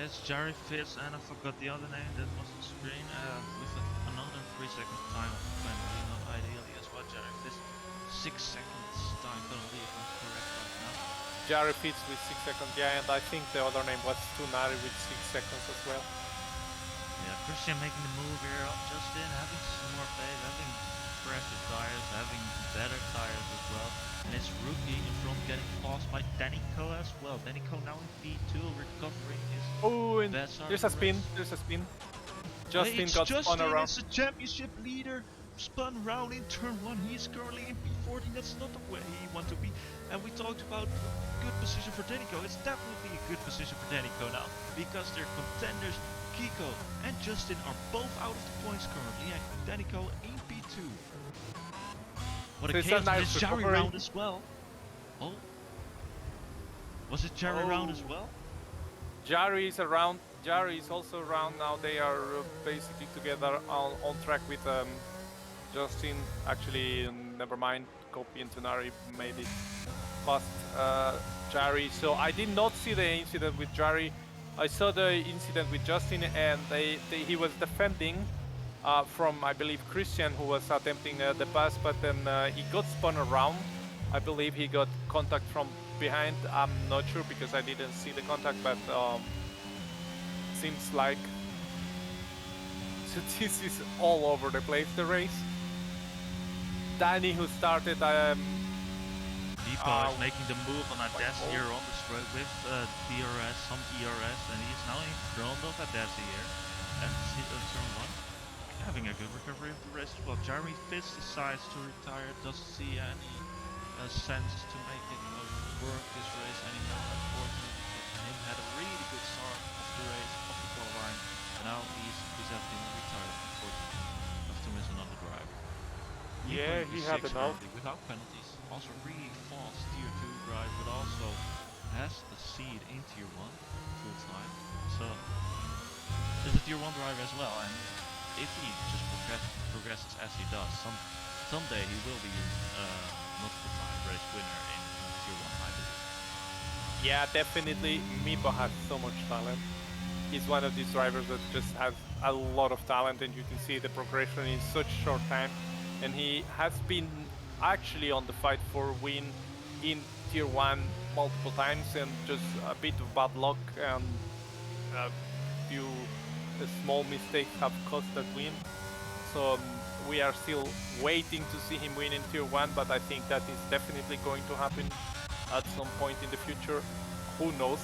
[SPEAKER 1] It's Jari Fitz, and I forgot the other name that was on screen, with another 3 second time penalty, not ideally as well. Jari Fitz, 6 seconds time penalty, if I'm correct right now.
[SPEAKER 2] Jari Fitz with 6 seconds, yeah, and I think the other name was Tunari with 6 seconds as well.
[SPEAKER 1] Yeah, Christian making the move here on Justin, having some more pace, having fresher tires, having better tires as well. And it's Rookie in front getting passed by Danico as well. Danico now in P2, recovering his
[SPEAKER 2] and there's a spin, there's a spin. Justin got spun around.
[SPEAKER 1] It's a championship leader, spun round in turn 1. He is currently in P14, that's not the way he wants to be. And we talked about good position for Danico. It's definitely a good position for Danico now, because they're contenders. Kiko and Justin are both out of the points currently, and Danico in P2. What a chaos, nice it's Jari round as well. Oh, was it Jari round as well?
[SPEAKER 2] Jari is around. Jari is also around now. They are basically together on track with Justin. Actually, never mind. Kopi and Tunari made it past Jari. So I did not see the incident with Jari. I saw the incident with Justin, and he was defending from, I believe, Christian, who was attempting the pass, but then he got spun around. I believe he got contact from behind. I'm not sure because I didn't see the contact, but seems like so this is all over the place, the race. Danny, who started
[SPEAKER 1] Deepo is making the move on Adesi here on the straight with DRS, some ERS, and he's now in front of Adesi here. And turn 1, having a good recovery of the race as well. Jeremy Fitz decides to retire, doesn't see any sense to make it work this race anymore, unfortunately, because him had a really good start of the race, of the qualifying, and now he's having retired, unfortunately, after missing another driver.
[SPEAKER 2] Yeah, he had enough.
[SPEAKER 1] Without penalties. Also really fast tier 2 drive, but also has a seed in tier 1 full time. So is a tier 1 driver as well, and if he just progresses as he does, someday he will be multiple time race winner in tier 1, I believe.
[SPEAKER 2] Yeah, definitely. Meepo has so much talent. He's one of these drivers that just has a lot of talent, and you can see the progression in such a short time. And he has been actually on the fight for win in tier 1 multiple times, and just a bit of bad luck and a few small mistakes have cost that win. So we are still waiting to see him win in tier 1, but I think that is definitely going to happen at some point in the future. Who knows?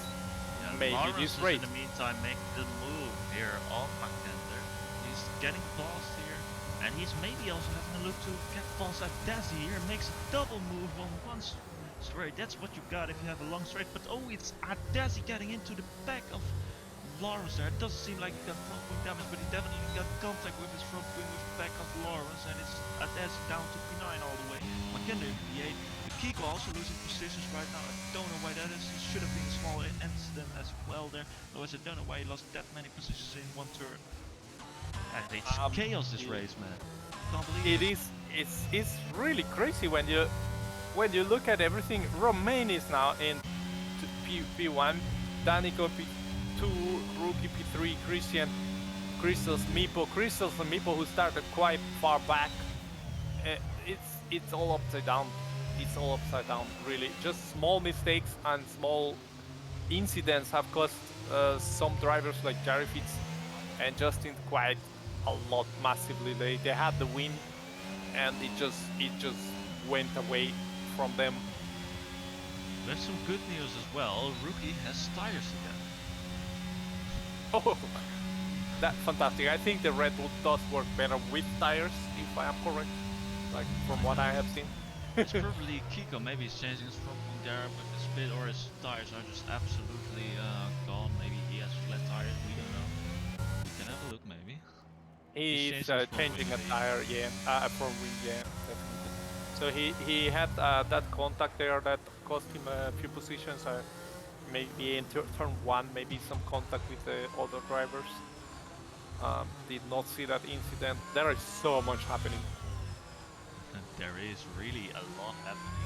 [SPEAKER 1] Yeah,
[SPEAKER 2] Maybe
[SPEAKER 1] Lawrence
[SPEAKER 2] this
[SPEAKER 1] is
[SPEAKER 2] race.
[SPEAKER 1] in the meantime making the move here on Mackinder. He's getting past here, and he's maybe also having a look to get past at Dazzy here. Makes a double move on one straight. That's what you got if you have a long straight. But oh, it's Dazzy getting into the back of Lawrence there. It doesn't seem like he got front wing damage, but he definitely got contact with his front wing with the back of Lawrence, and it's Dazzy down to P9 all the way. Mackinder in P8. Kiko also losing positions right now. I don't know why that is. It should have been a small incident as well there. Otherwise, I don't know why he lost that many positions in one turn. And it's chaos this race, man. Can't believe it.
[SPEAKER 2] It's really crazy when you look at everything. Romain is now in P1, Danico P2, Rookie P3, Christian, Crystals, Meepo, who started quite far back. It's all upside down. It's all upside down, really. Just small mistakes and small incidents have cost some drivers like Jerry Fitz and Justin quite a lot, massively. They had the win, and it just went away from them.
[SPEAKER 1] There's some good news as well. Rookie has tires again.
[SPEAKER 2] Oh, that's fantastic. I think the Red Bull does work better with tires, if I am correct, like from what I have seen.
[SPEAKER 1] It's probably Kiko. Maybe he's changing his front wing there, but the split or his tires are just absolutely gone. Maybe he has flat tires. We don't know. We can have a look, maybe.
[SPEAKER 2] He's changing a tire, yeah, a front wing, yeah, definitely. So he had that contact there that cost him a few positions. Maybe in turn 1, maybe some contact with the other drivers. Did not see that incident. There is so much happening.
[SPEAKER 1] There is really a lot happening.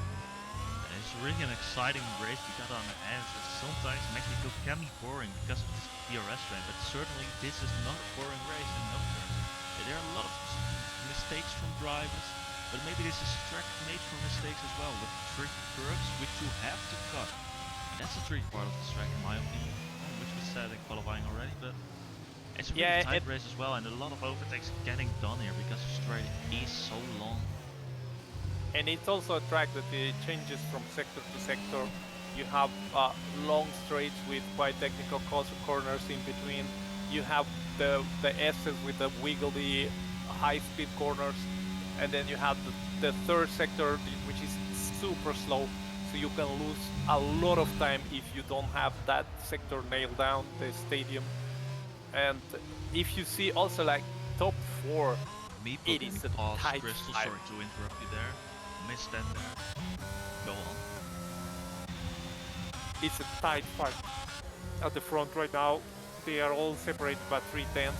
[SPEAKER 1] And it's really an exciting race we got on our hands. And sometimes Mexico can be boring because of this DRS train, but certainly this is not a boring race in no terms. There are a lot of mistakes from drivers, but maybe this is track made for mistakes as well, with tricky curves which you have to cut. And that's the tricky part of this track in my opinion, which was said in qualifying already, but it's a really tight race as well, and a lot of overtakes getting done here because the straight is so long.
[SPEAKER 2] And it's also a track that it changes from sector to sector. You have long straights with quite technical corners in between. You have the S's with the wiggly high-speed corners, and then you have the third sector, which is super slow. So you can lose a lot of time if you don't have that sector nailed down, the stadium. And if you see also like top 4, it is a tight
[SPEAKER 1] Crystal, sorry to interrupt you there. Missed that there. Go on.
[SPEAKER 2] It's a tight fight at the front right now. They are all separated by 3/10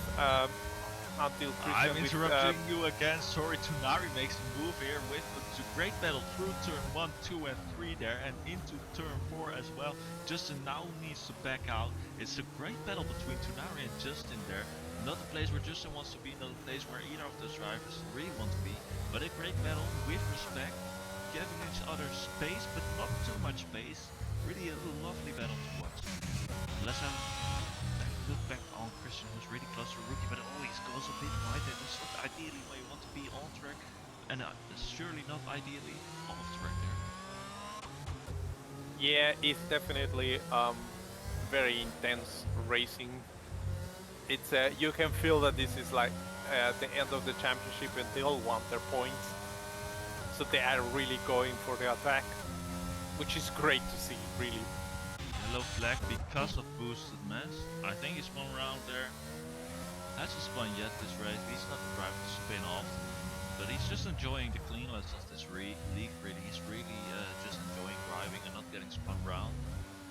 [SPEAKER 2] until Christian.
[SPEAKER 1] I'm interrupting you again. Sorry, Tunari makes the move here with a great battle through turn 1, 2 and 3 there, and into turn 4 as well. Justin now needs to back out. It's a great battle between Tunari and Justin there. Not a place where Justin wants to be, not a place where either of those drivers really want to be, but a great battle with respect, giving each other space, but not too much space. Really a lovely battle to watch. Let's have a look back on Christian, who's really close to Rookie, but always goes a bit wide. That's not ideally where you want to be on track, and surely not ideally off track there.
[SPEAKER 2] Yeah, it's definitely very intense racing. It's you can feel that this is like the end of the championship and they all want their points. So they are really going for the attack, which is great to see, really.
[SPEAKER 1] Yellow flag because of boosted mass. I think he spun around there. Hasn't spun yet this race. He's not the driver to spin off, but he's just enjoying the cleanliness of this league. Really, he's really just enjoying driving and not getting spun around.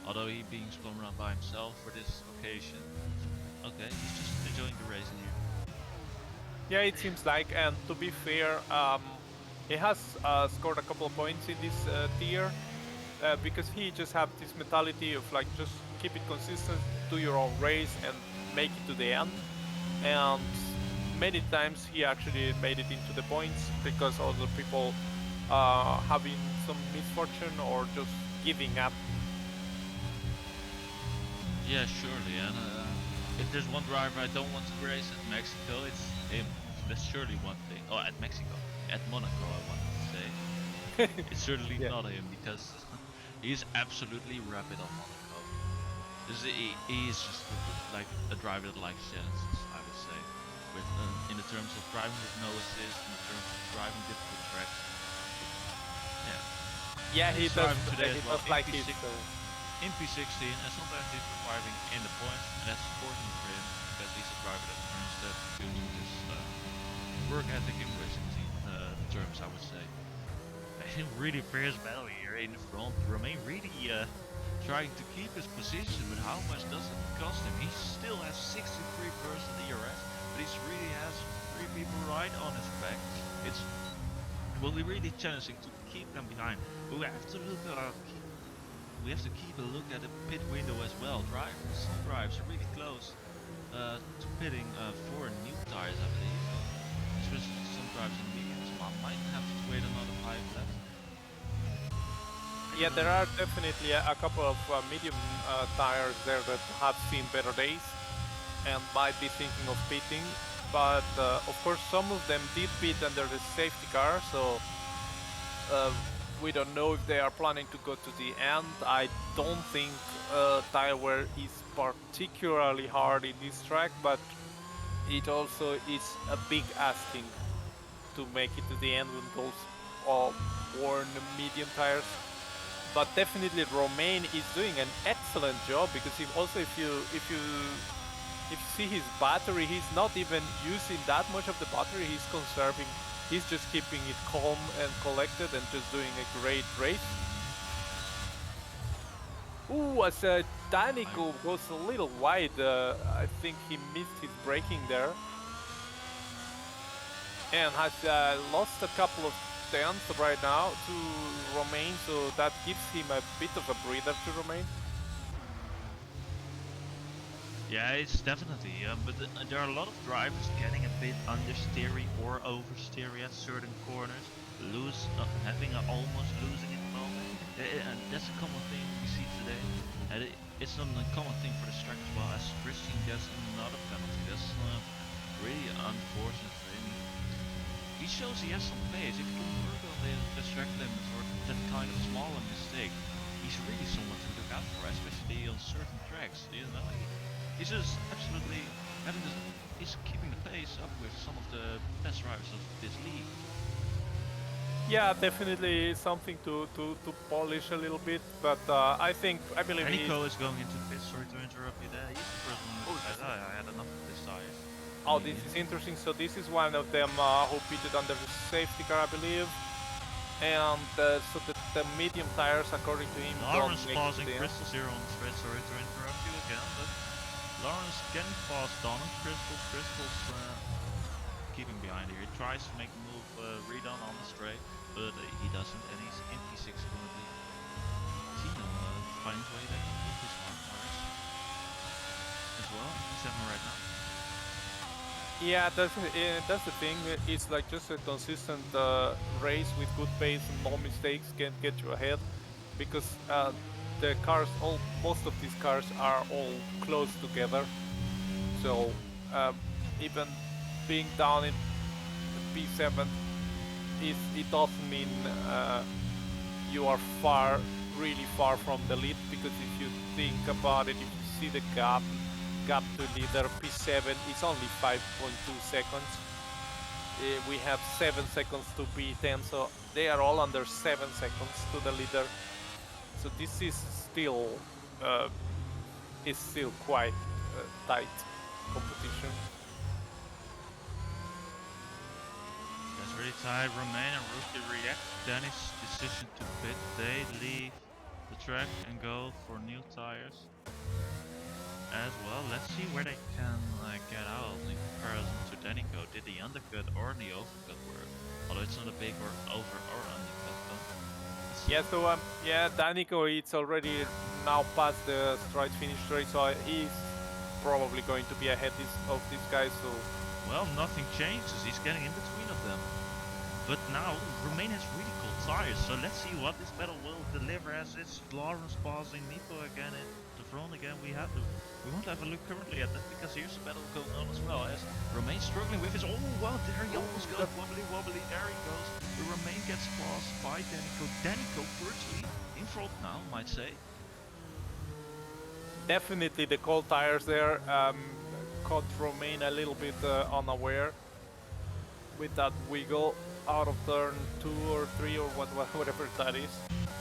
[SPEAKER 1] Although he being spun around by himself for this occasion. Okay, he's just enjoying the race here.
[SPEAKER 2] Yeah, it seems like, and to be fair, he has scored a couple of points in this tier because he just have this mentality of like just keep it consistent, do your own race and make it to the end. And many times he actually made it into the points because other people having some misfortune or just giving up.
[SPEAKER 1] Yeah, surely, and if there's one driver I don't want to race at Mexico, it's him. That's surely one thing. Oh, at Mexico. At Monaco, I wanted to say. It's certainly not him, because He's absolutely rapid on Monaco. He is just like a driver that likes challenges, I would say. With in the terms of driving with no assist, in the terms of driving difficult tracks. Yeah.
[SPEAKER 2] Yeah,
[SPEAKER 1] He's
[SPEAKER 2] he does.
[SPEAKER 1] driving today
[SPEAKER 2] He
[SPEAKER 1] as well
[SPEAKER 2] does like it.
[SPEAKER 1] in P16, and sometimes he's surviving in the points, and that's important for him because he's a driver that earns that due to his work ethic in racing team terms, I would say. A really fierce battle here in the front. Romain really trying to keep his position, but how much does it cost him? He still has 63% ERS, but he really has 3 people right on his back. It will be really challenging to keep them behind. But we have to look keep a look at the pit window as well. Some drivers are really close to pitting for new tires, I believe. Especially some drivers in mediums. I might have to wait another 5 laps.
[SPEAKER 2] Yeah, there are definitely a couple of medium tires there that have seen better days and might be thinking of pitting. But of course, some of them did pit under the safety car, so we don't know if they are planning to go to the end. I don't think tire wear is particularly hard in this track, but it also is a big asking to make it to the end with those worn medium tires. But definitely Romain is doing an excellent job, because if you see his battery, he's not even using that much of the battery. He's conserving. He's just keeping it calm and collected and just doing a great race. Ooh, as Danico goes a little wide, I think he missed his braking there. And has lost a couple of tenths right now to Romain, so that gives him a bit of a breather to Romain.
[SPEAKER 1] Yeah, it's definitely, but there are a lot of drivers getting a bit understeery or oversteery at certain corners, almost losing at the moment. And that's a common thing we see today. And it's not a common thing for the track as well, as Christian gets another penalty. That's really unfortunate for him. He shows he has some pace. If he can work on the track limits or that kind of smaller mistake, he's really someone to look out for, especially on certain tracks. You know, he's just absolutely he's keeping the pace up with some of the best drivers of this league.
[SPEAKER 2] Yeah, definitely something to polish a little bit, but I believe
[SPEAKER 1] Nico is going into the pit. Sorry to interrupt you there. He's the first one who said, I had enough of this tire.
[SPEAKER 2] Oh, this is interesting. So this is one of them who pitted under the safety car, I believe. And so the medium tires, according to him,
[SPEAKER 1] Lawrence pausing Crystal's here on the straight. Sorry to interrupt you again, but Lawrence can pass Don and Crystal's keeping behind here. He tries to make a move redone on the straight, but he doesn't, and he's in P6 currently. Tino finds a way that he can put his hard tires as well. P7 right now.
[SPEAKER 2] Yeah, that's the thing. It's like just a consistent race with good pace and no mistakes can get you ahead, because the cars, most of these cars are all close together. So even being down in P7, it doesn't mean you are really far from the lead, because if you think about it, if you see the gap to leader P7, it's only 5.2 seconds. We have 7 seconds to P10, so they are all under 7 seconds to the leader. So this is still quite tight competition.
[SPEAKER 1] That's really tight. Romain and Rookie react to Danny's decision to pit. They leave the track and go for new tires as well. Let's see where they can get out in comparison to Danico. Did the undercut or the overcut work? Although it's not a big or over or undercut.
[SPEAKER 2] Yeah, so Danico, it's already now past the straight finish straight, so he's probably going to be ahead of these guys. So
[SPEAKER 1] well, nothing changes. He's getting in between of them. But now Romain has really cool tires, so let's see what this battle will deliver, as it's Lawrence passing Nico again in the front again. We won't have a look currently at that, because here's a battle going on as well, as Romain struggling with his, oh wow, there he almost goes wobbly, there he goes. Romain gets passed by Danico. Danico virtually in front now, might say.
[SPEAKER 2] Definitely the cold tires there caught Romain a little bit unaware with that wiggle out of turn 2 or 3 or whatever that is.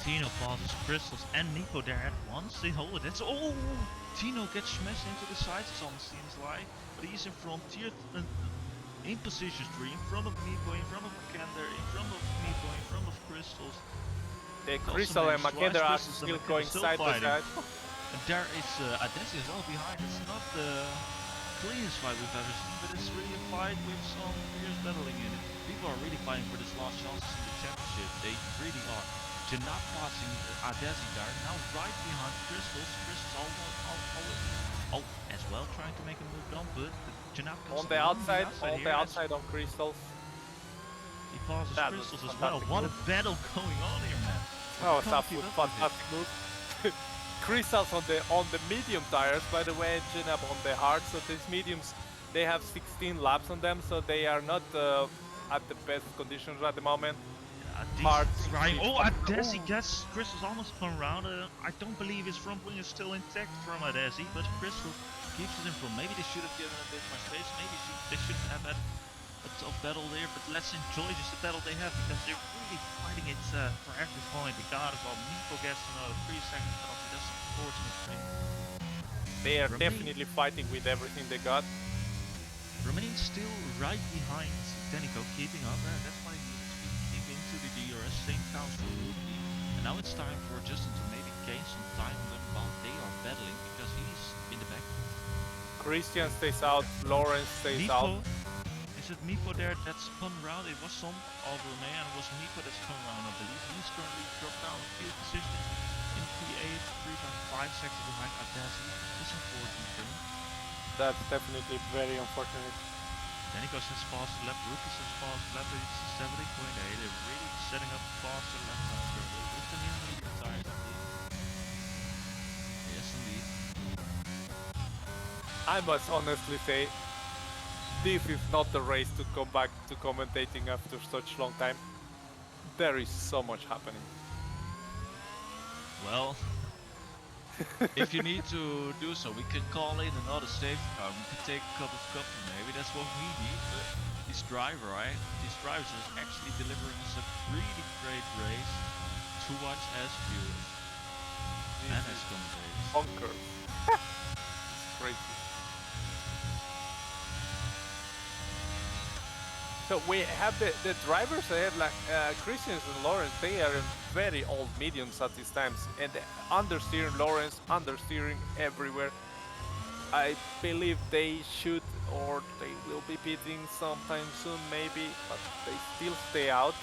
[SPEAKER 1] Tino passes Crystals and Nico there at once. They hold it. That's oh! Tino gets smashed into the sides, it almost seems like. But he's in front, in position 3, in front of Nico, in front of Makender, in front of Nico, in front of Crystals.
[SPEAKER 2] The Crystal and Makender are still going side by side.
[SPEAKER 1] And there is Adesi as well behind. It's not the cleanest fight we've ever seen, but it's really a fight with some fierce battling in it. People are really fighting for this last chances in the championship. They really are. Janab passing Adesi there, now right behind Crystals. Crystals as well trying to make a move down, but Janab
[SPEAKER 2] on the outside on Crystals.
[SPEAKER 1] He passes Crystals as well. What a battle going on here, man.
[SPEAKER 2] Oh, it's absolute fantastic move. Crystals on the medium tires, by the way, Janab on the hard. So these mediums, they have 16 laps on them, so they are not at the best conditions at the moment.
[SPEAKER 1] Hard trying. Oh, Adesi gets Crystals almost come around. I don't believe his front wing is still intact from Adesi, but Crystals keeps it in front. Maybe they should have given a bit more space. Maybe they shouldn't have had a tough battle there, but let's enjoy just the battle they have because they're really fighting it for every point. They got it while Nico gets another 3-second penalty. That's unfortunate for him.
[SPEAKER 2] They are definitely fighting with everything they got.
[SPEAKER 1] Remains still right behind Denico, keeping up. That's why he needs to keep into the DRS. Same counts for Rookie. And now it's time for Justin to maybe gain some time on them while they are battling because he's in the back.
[SPEAKER 2] Christian stays out, Lawrence stays out.
[SPEAKER 1] Is it Miko there that spun around? It was some of Romain and it was Miko that spun around, I believe. He's currently dropped down a field position in P8, 3.5 seconds behind Adesi. That's unfortunate for him.
[SPEAKER 2] That's definitely very unfortunate.
[SPEAKER 1] Denico has fast lap, Rookies has fast lap, it's 70.8. They're really setting up faster lap times with the medium tires, I believe. Yes, indeed.
[SPEAKER 2] I must honestly say, this is not the race to come back to commentating after such long time. There is so much happening.
[SPEAKER 1] Well, if you need to do so, we can call in another safety car. We can take a cup of coffee, maybe that's what we need. But this driver, right? These drivers is actually delivering us a really great race to watch as viewers and as commentators.
[SPEAKER 2] Bonkers. It's crazy. So we have the drivers ahead, like Christian and Lawrence. They are in very old mediums at these times, and understeering Lawrence, understeering everywhere. I believe they should, or they will be pitting sometime soon, maybe, but they still stay out.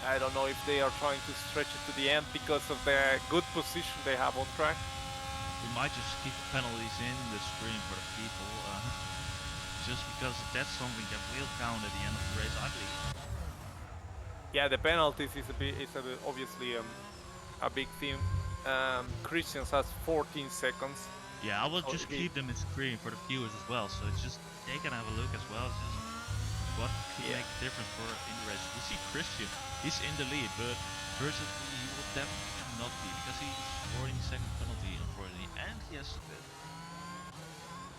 [SPEAKER 2] I don't know if they are trying to stretch it to the end because of the good position they have on track.
[SPEAKER 1] We might just keep penalties in the screen for the people. Just because that's something that will count at the end of the race, I believe.
[SPEAKER 2] Yeah, the penalties is obviously a big theme. Christians has 14 seconds.
[SPEAKER 1] Yeah, I will just keep them in screen for the viewers as well, so it's just they can have a look as well. It's just what could make a difference for in the race. We see Christian, he's in the lead, but versus he will definitely not be because he's 14-second penalty unfortunately, and he has to pit.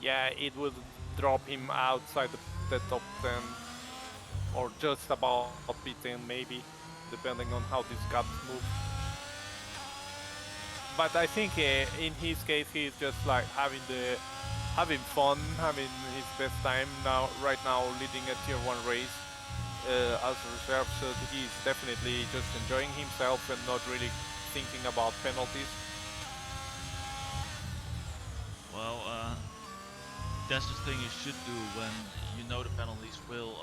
[SPEAKER 2] Yeah, it will drop him outside the top 10 or just about P10 maybe, depending on how these gaps move. But I think in his case he's just like having fun, having his best time right now leading a tier 1 race as a reserve, so he's definitely just enjoying himself and not really thinking about penalties.
[SPEAKER 1] Well, that's the thing you should do when you know the penalties will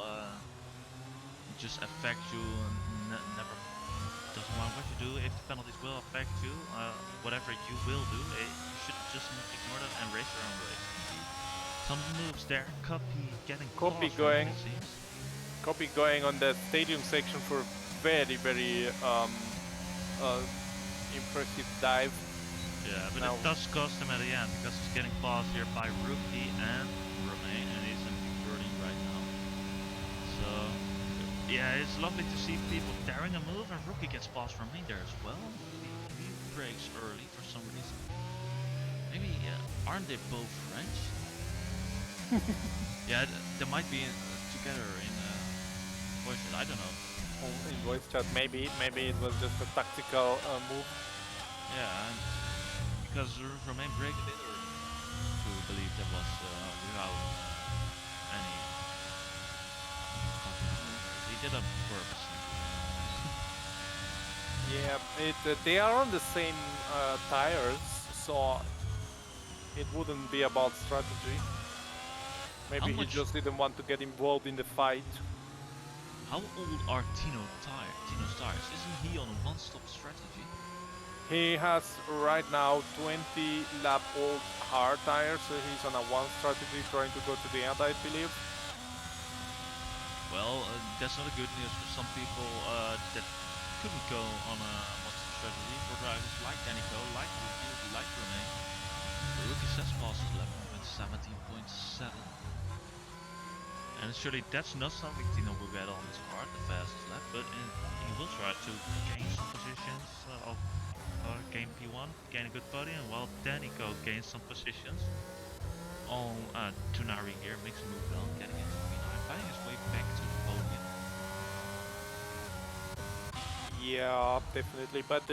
[SPEAKER 1] just affect you and never doesn't matter what you do. If the penalties will affect you, whatever you will do, you should just ignore them and race your own race. Some moves there, Copy getting
[SPEAKER 2] Copy going on the stadium section for very impressive dive.
[SPEAKER 1] Yeah, but it does cost him at the end because he's getting passed here by Rookie and Romain, and he's in 13 right now. So Yeah, it's lovely to see people daring a move, and Rookie gets past from in there as well. He breaks early for some reason. Maybe, aren't they both French? Yeah, they might be together in voice chat, I don't know.
[SPEAKER 2] In voice chat, maybe it was just a tactical move.
[SPEAKER 1] Yeah, and because Romain break it early, to believe that was without any compromise. He did it on purpose.
[SPEAKER 2] Yeah, they are on the same tires, so it wouldn't be about strategy. Maybe he just didn't want to get involved in the fight.
[SPEAKER 1] How old are Tino's tires? Isn't he on a one-stop strategy?
[SPEAKER 2] He has right now 20 lap old hard tires, so he's on a one strategy trying to go to the end, I believe.
[SPEAKER 1] Well, that's not a good news for some people that couldn't go on a one-stop strategy. For drivers like Danico, like Ruki, like Rene. The Rookie says fastest lap with 17.7. And surely that's not something Tino will get on his car, the fastest lap, but he will try to gain some positions of gain P1, gain a good body, and while Danico gains some positions on Tunari here, makes a move down, getting into P9, finding his way back to the podium.
[SPEAKER 2] Yeah, definitely. But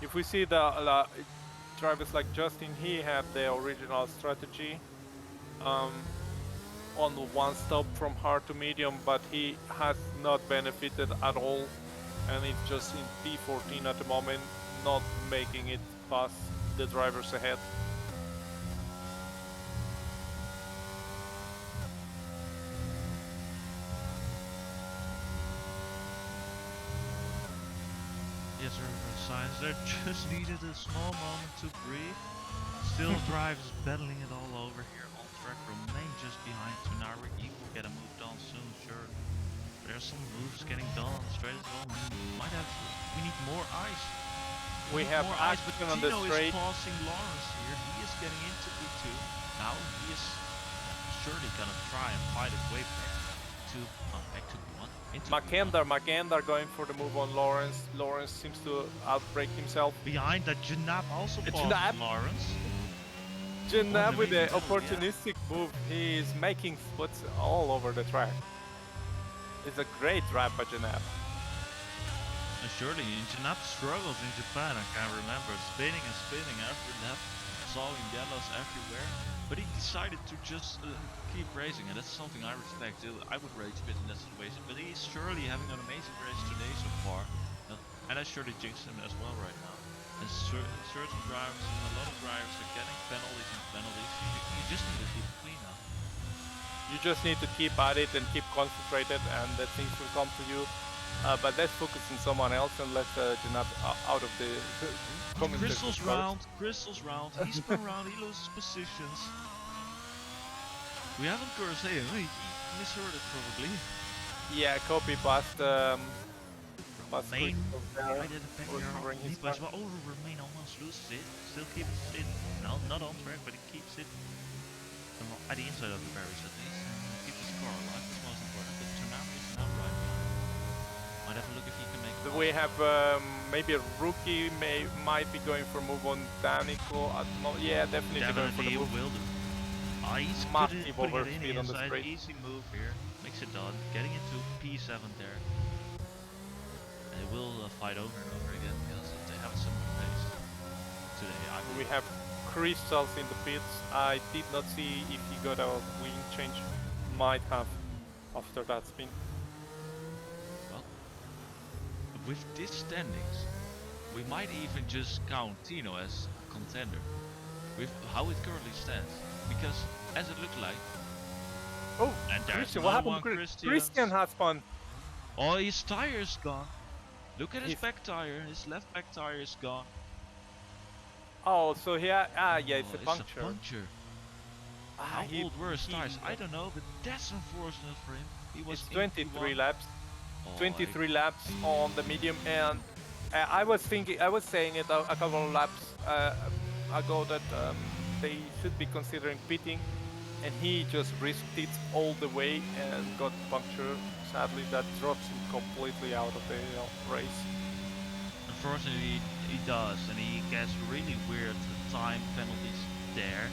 [SPEAKER 2] if we see the drivers like Justin, he had the original strategy on one stop from hard to medium, but he has not benefited at all, and it's just in P14 at the moment, not making it past the drivers ahead.
[SPEAKER 1] Yes, sir, signs there just needed a small moment to breathe. Still drivers battling it all over here on track. Remain just behind Tunari. He will get a move done soon, sure. There's some moves getting done on the straight as well. We need more ice.
[SPEAKER 2] We have
[SPEAKER 1] more ice, but
[SPEAKER 2] on the
[SPEAKER 1] Tino
[SPEAKER 2] straight.
[SPEAKER 1] is passing Lawrence here. He is getting into P2. Now he is surely gonna try and fight his way back to P1.
[SPEAKER 2] Makender going for the move on Lawrence. Lawrence seems to outbreak himself.
[SPEAKER 1] Behind that, Janab also passes Lawrence.
[SPEAKER 2] Janab with the opportunistic move. He is making splits all over the track. It's a great drive by Janab.
[SPEAKER 1] And surely, Janab struggles in Japan, I can remember. Spinning and spinning every lap, sawing yellows everywhere. But he decided to just keep racing, and that's something I respect. I would rage a bit in that situation, but he's surely having an amazing race today so far. And I surely jinxed him as well right now. And certain drivers, and a lot of drivers are getting penalties and penalties. You just need to keep clean now.
[SPEAKER 2] You just need to keep at it and keep concentrated, and the things will come to you. But let's focus on someone else and let Janab out of the
[SPEAKER 1] Crystal's round, he spun around, he loses positions. We haven't cursed him, he misheard it probably.
[SPEAKER 2] Yeah, copy past
[SPEAKER 1] Remain, Remain almost loses it, still keeps it, no, not on track, but he keeps it at the inside of the barriers at least, and keeps his car alive, that's most important, but Tsunami is now right behind. Might have a look if he can make it.
[SPEAKER 2] We have maybe a Rookie might be going for a move on Danico. Yeah, definitely going for the move.
[SPEAKER 1] Will do. He's
[SPEAKER 2] massive overspeed on the straight.
[SPEAKER 1] Easy move here, makes it done, getting into P7 there. And they will fight over and over again because they have some pace today.
[SPEAKER 2] We have Crystals in the pits. I did not see if he got a wing change. Might have after that spin.
[SPEAKER 1] With this standings, we might even just count Tino as a contender with how it currently stands, because as it looked like, and
[SPEAKER 2] Christian, what happened to Christian has spun.
[SPEAKER 1] Oh, his tire is gone. Look at his back tire. His left back tire is gone.
[SPEAKER 2] Oh, so yeah, it's a puncture.
[SPEAKER 1] It's a puncture. How old were his tires? I don't know, but that's unfortunate for him. He was
[SPEAKER 2] 23 laps. 23 laps on the medium, and I was saying it a couple of laps ago that they should be considering pitting, and he just risked it all the way and got punctured. Sadly, that drops him completely out of the race.
[SPEAKER 1] Unfortunately, he does, and he gets really weird time penalties there.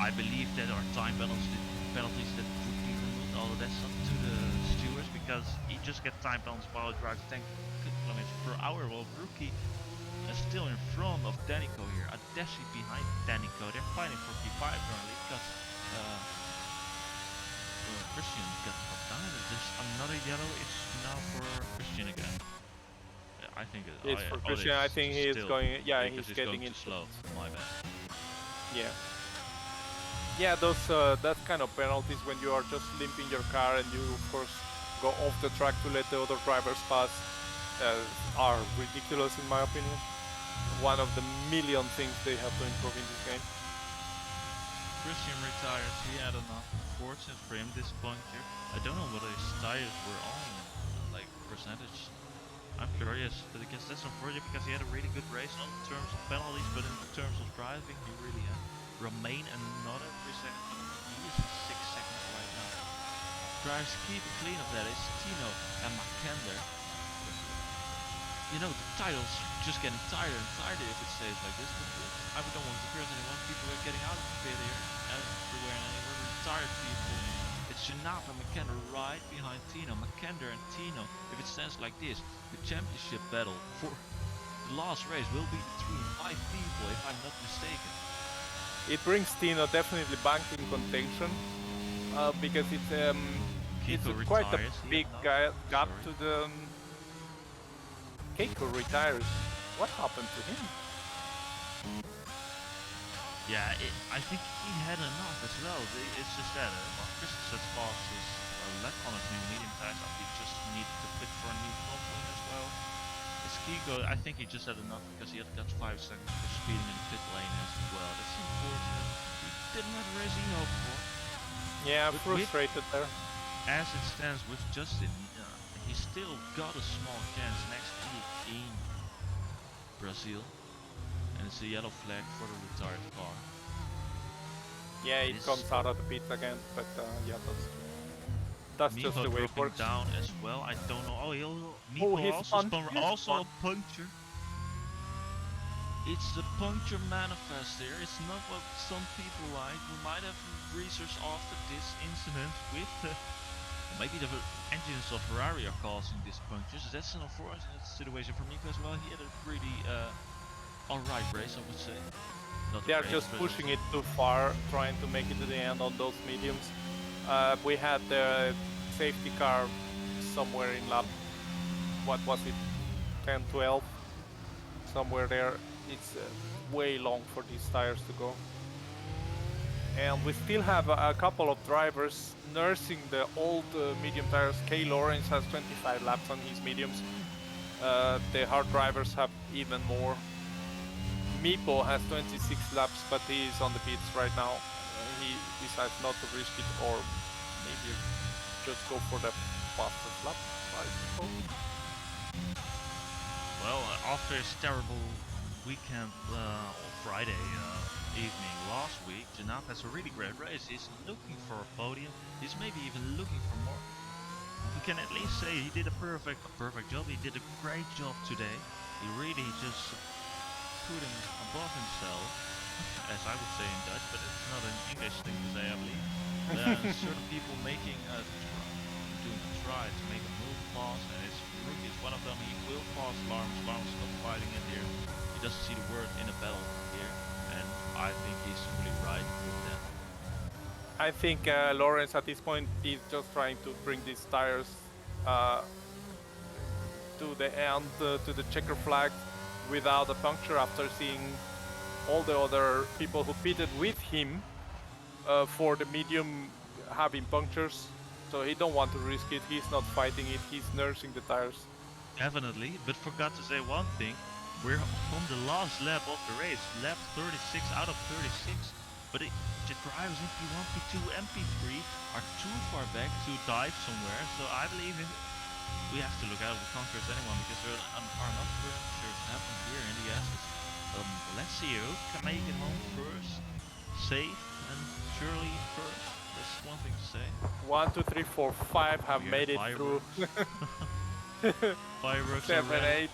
[SPEAKER 1] I believe that are time penalties that would be removed, although that's up to the stewards because he just gets time penalties while he drives 10 kilometers per hour. While Rookie is still in front of Danico here, Adeshi behind Danico. They're fighting for P5 currently because Christian got dropped down. There's another yellow. It's now for Christian again. I think
[SPEAKER 2] it's for Christian. I think he is going. Yeah, he's getting
[SPEAKER 1] going too slow. My bad.
[SPEAKER 2] Yeah. Yeah, those that kind of penalties when you are just limping your car and you of course go off the track to let the other drivers pass are ridiculous in my opinion. One of the million things they have to improve in this game.
[SPEAKER 1] Christian retires. He had enough. Fortunate for him this puncture. I don't know what his tires were on, like percentage. I'm curious, but I guess that's unfortunate because he had a really good race on terms of penalties, but in terms of driving, he really had. Remain another 3 seconds. He is in 6 seconds right now. Drives keep clean of that is Tino and Makender. You know, the titles just getting tighter and tighter if it stays like this. But I don't want to curse anyone. People are getting out of the pit here, everywhere and anywhere. Retired people. It's Janap and Makender right behind Tino. Makender and Tino, if it stands like this, the championship battle for the last race will be between 5 people, if I'm not mistaken.
[SPEAKER 2] It brings Tino definitely back in contention because it's quite a big gap to the. Keiko retires. What happened to him?
[SPEAKER 1] Yeah, I think he had enough as well. It's just that Christensen's lost his left on his new medium tires. He just needed to pit for a new front wing as well. Keiko, I think he just had enough because he had got 5 seconds for speeding in the pit lane as well. That's unfortunate. He didn't have a race he hoped for.
[SPEAKER 2] Yeah, frustrated there.
[SPEAKER 1] As it stands with Justin, he still got a small chance next week in Brazil. And it's a yellow flag for the retired car.
[SPEAKER 2] Yeah, it comes out of the pit again, but yeah, that's just the way it works.
[SPEAKER 1] Down as well. I don't know. Also a puncture. It's the puncture manifest here. It's not what some people like. We might have researched after this incident with maybe the engines of Ferrari are causing these punctures. That's an unfortunate situation for Nico as well. He had a pretty alright race, I would say.
[SPEAKER 2] They are just pushing it too far, trying to make it to the end on those mediums. We had the safety car somewhere in lap, what was it, 10, 12, somewhere there. It's way long for these tires to go. And we still have a couple of drivers nursing the old medium tires. Kay Lawrence has 25 laps on his mediums. The hard drivers have even more. Meepo has 26 laps, but he is on the pits right now. He decides not to risk it, or maybe just go for the fastest lap, I suppose.
[SPEAKER 1] Well, after his terrible weekend on Friday evening last week, Janap has a really great race. He's looking for a podium. He's maybe even looking for more. We can at least say he did a perfect job. He did a great job today. He really just put him above himself, as I would say in Dutch, but it's not an English thing to say, I believe. Certain people making doing a try to make a move pass, and it's Rookie is one of them. He will pass Larms. Larms is not fighting it here. He doesn't see the word in a battle here, and I think he's fully right with that.
[SPEAKER 2] I think Lawrence at this point is just trying to bring these tires to the end, to the checker flag, without a puncture after seeing all the other people who pitted with him for the medium having punctures. So he don't want to risk it. He's not fighting it. He's nursing the tires.
[SPEAKER 1] Definitely, but forgot to say one thing. We're on the last lap of the race, lap 36 out of 36. But the drivers in P1, P2, and P3 are too far back to dive somewhere. So I believe we have to look out if we can't curse anyone because there are enough punctures happening here in the S's. Let's see who can make it home first, safe and surely first.
[SPEAKER 2] 1, 2, 3, 4, 5
[SPEAKER 1] Oh,
[SPEAKER 2] have
[SPEAKER 1] we hear the
[SPEAKER 2] made it through.
[SPEAKER 1] fireworks. Fireworks
[SPEAKER 2] 7,
[SPEAKER 1] already.
[SPEAKER 2] 8.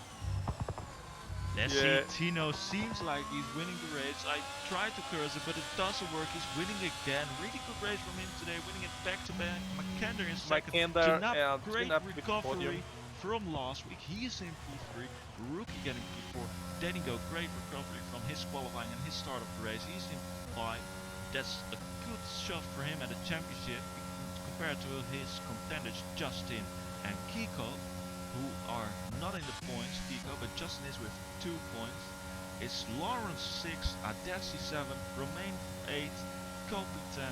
[SPEAKER 1] Let's see,
[SPEAKER 2] Yeah,
[SPEAKER 1] Tino seems like he's winning the race. I tried to curse it, but it doesn't work. He's winning again. Really good race from him today, winning it back to back. McKender in second.
[SPEAKER 2] Makender
[SPEAKER 1] Janab,
[SPEAKER 2] and
[SPEAKER 1] great
[SPEAKER 2] Chin with the podium.
[SPEAKER 1] recovery from last week. He is in P3. Rookie getting P4. Denigo, great recovery from his qualifying and his start of the race. He's in P5. That's a good shot for him at the championship compared to his contenders Justin and Kiko, who are not in the points, Kiko, but Justin is with 2 points. It's Lawrence 6, Adesi 7, Romain 8, Kopi 10,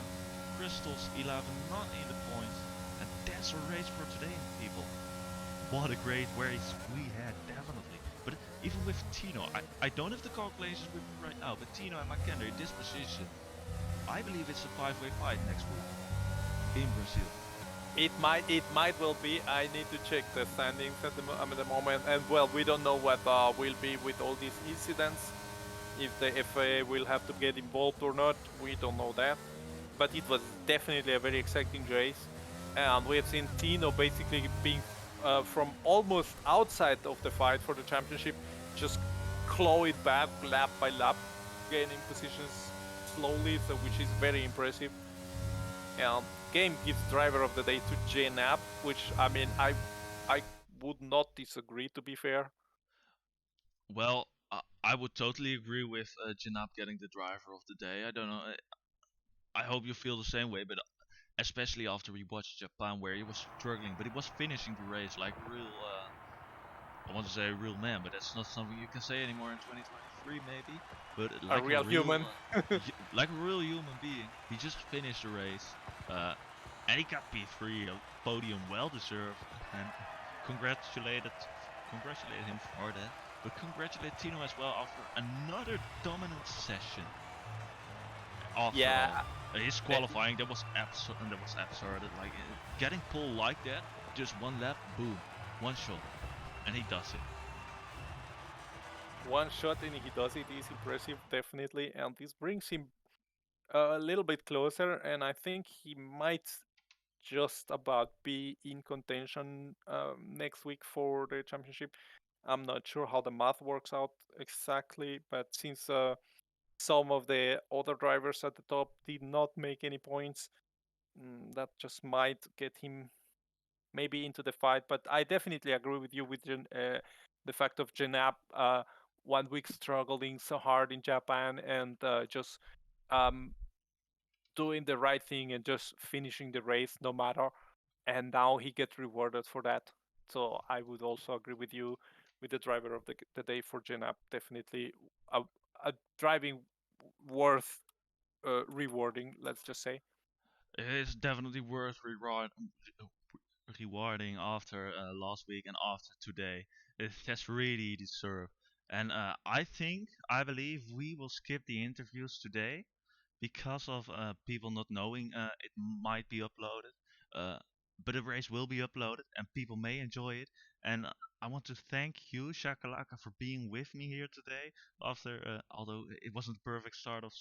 [SPEAKER 1] Crystals 11, not in the points. And that's our race for today, people. What a great race we had, definitely. But even with Tino, I don't have the calculations with me right now, but Tino and McKenna in this position, I believe it's a 5-way fight next week in Brazil.
[SPEAKER 2] It might well be. I need to check the standings at the moment, and well, we don't know what will be with all these incidents. If the FA will have to get involved or not, we don't know that. But it was definitely a very exciting race, and we have seen Tino basically being from almost outside of the fight for the championship, just claw it back lap by lap, gaining positions slowly, so which is very impressive. And game gives driver of the day to J-Nap, which I mean I would not disagree, to be fair.
[SPEAKER 1] Well, I would totally agree with Janab getting the driver of the day. I don't know. I hope you feel the same way, but especially after we watched Japan, where he was struggling, but he was finishing the race like a real. I want to say a real man, but that's not something you can say anymore in 2023, maybe. But
[SPEAKER 2] A
[SPEAKER 1] like a
[SPEAKER 2] real
[SPEAKER 1] real,
[SPEAKER 2] human.
[SPEAKER 1] like a real human being, he just finished the race, and he got P3, a podium well deserved, and congratulated, congratulate him for that. But congratulate Tino as well after another dominant session. After
[SPEAKER 2] Yeah,
[SPEAKER 1] all, his qualifying that was absurd. That was absurd. Like getting pole like that, just one lap, boom, one shot, and he does it.
[SPEAKER 2] one shot and he does it is impressive, definitely, and this brings him a little bit closer, and I think he might just about be in contention next week for the championship. I'm not sure how the math works out exactly, but since some of the other drivers at the top did not make any points, that just might get him maybe into the fight. But I definitely agree with you with the fact of Janap 1 week struggling so hard in Japan and just um, doing the right thing and just finishing the race no matter. And now he gets rewarded for that. So I would also agree with you with the driver of the day for Janap. Definitely a, a driving worth rewarding, let's just say.
[SPEAKER 1] It's definitely worth rewarding after last week and after today. That's really deserved. And I believe we will skip the interviews today because of people not knowing it might be uploaded. Uh, but the race will be uploaded and people may enjoy it. And I want to thank you, Shakalaka, for being with me here today. After, although it wasn't the perfect start of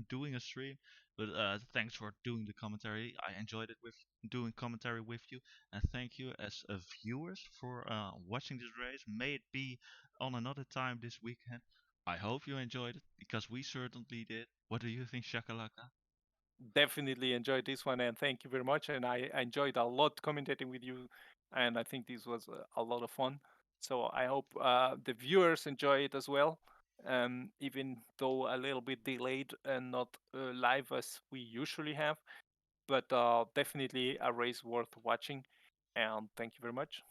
[SPEAKER 1] doing a stream, but thanks for doing the commentary. I enjoyed it with doing commentary with you, and thank you as viewers for watching this race. May it be on another time this weekend. I hope you enjoyed it because we certainly did. What do you think, Shakalaka?
[SPEAKER 2] Definitely enjoyed this one, and thank you very much. And I enjoyed a lot commentating with you, and I think this was a lot of fun. So I hope the viewers enjoy it as well, even though a little bit delayed and not live as we usually have. But definitely a race worth watching. And thank you very much.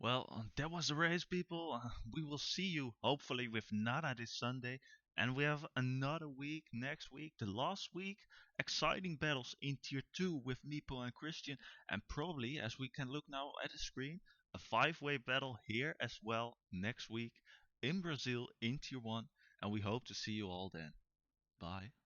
[SPEAKER 1] Well, that was the race, people. We will see you hopefully with Nada this Sunday. And we have another week next week, the last week. Exciting battles in Tier 2 with Meepo and Christian. And probably, as we can look now at the screen, a 5-way battle here as well next week in Brazil in Tier 1. And we hope to see you all then. Bye.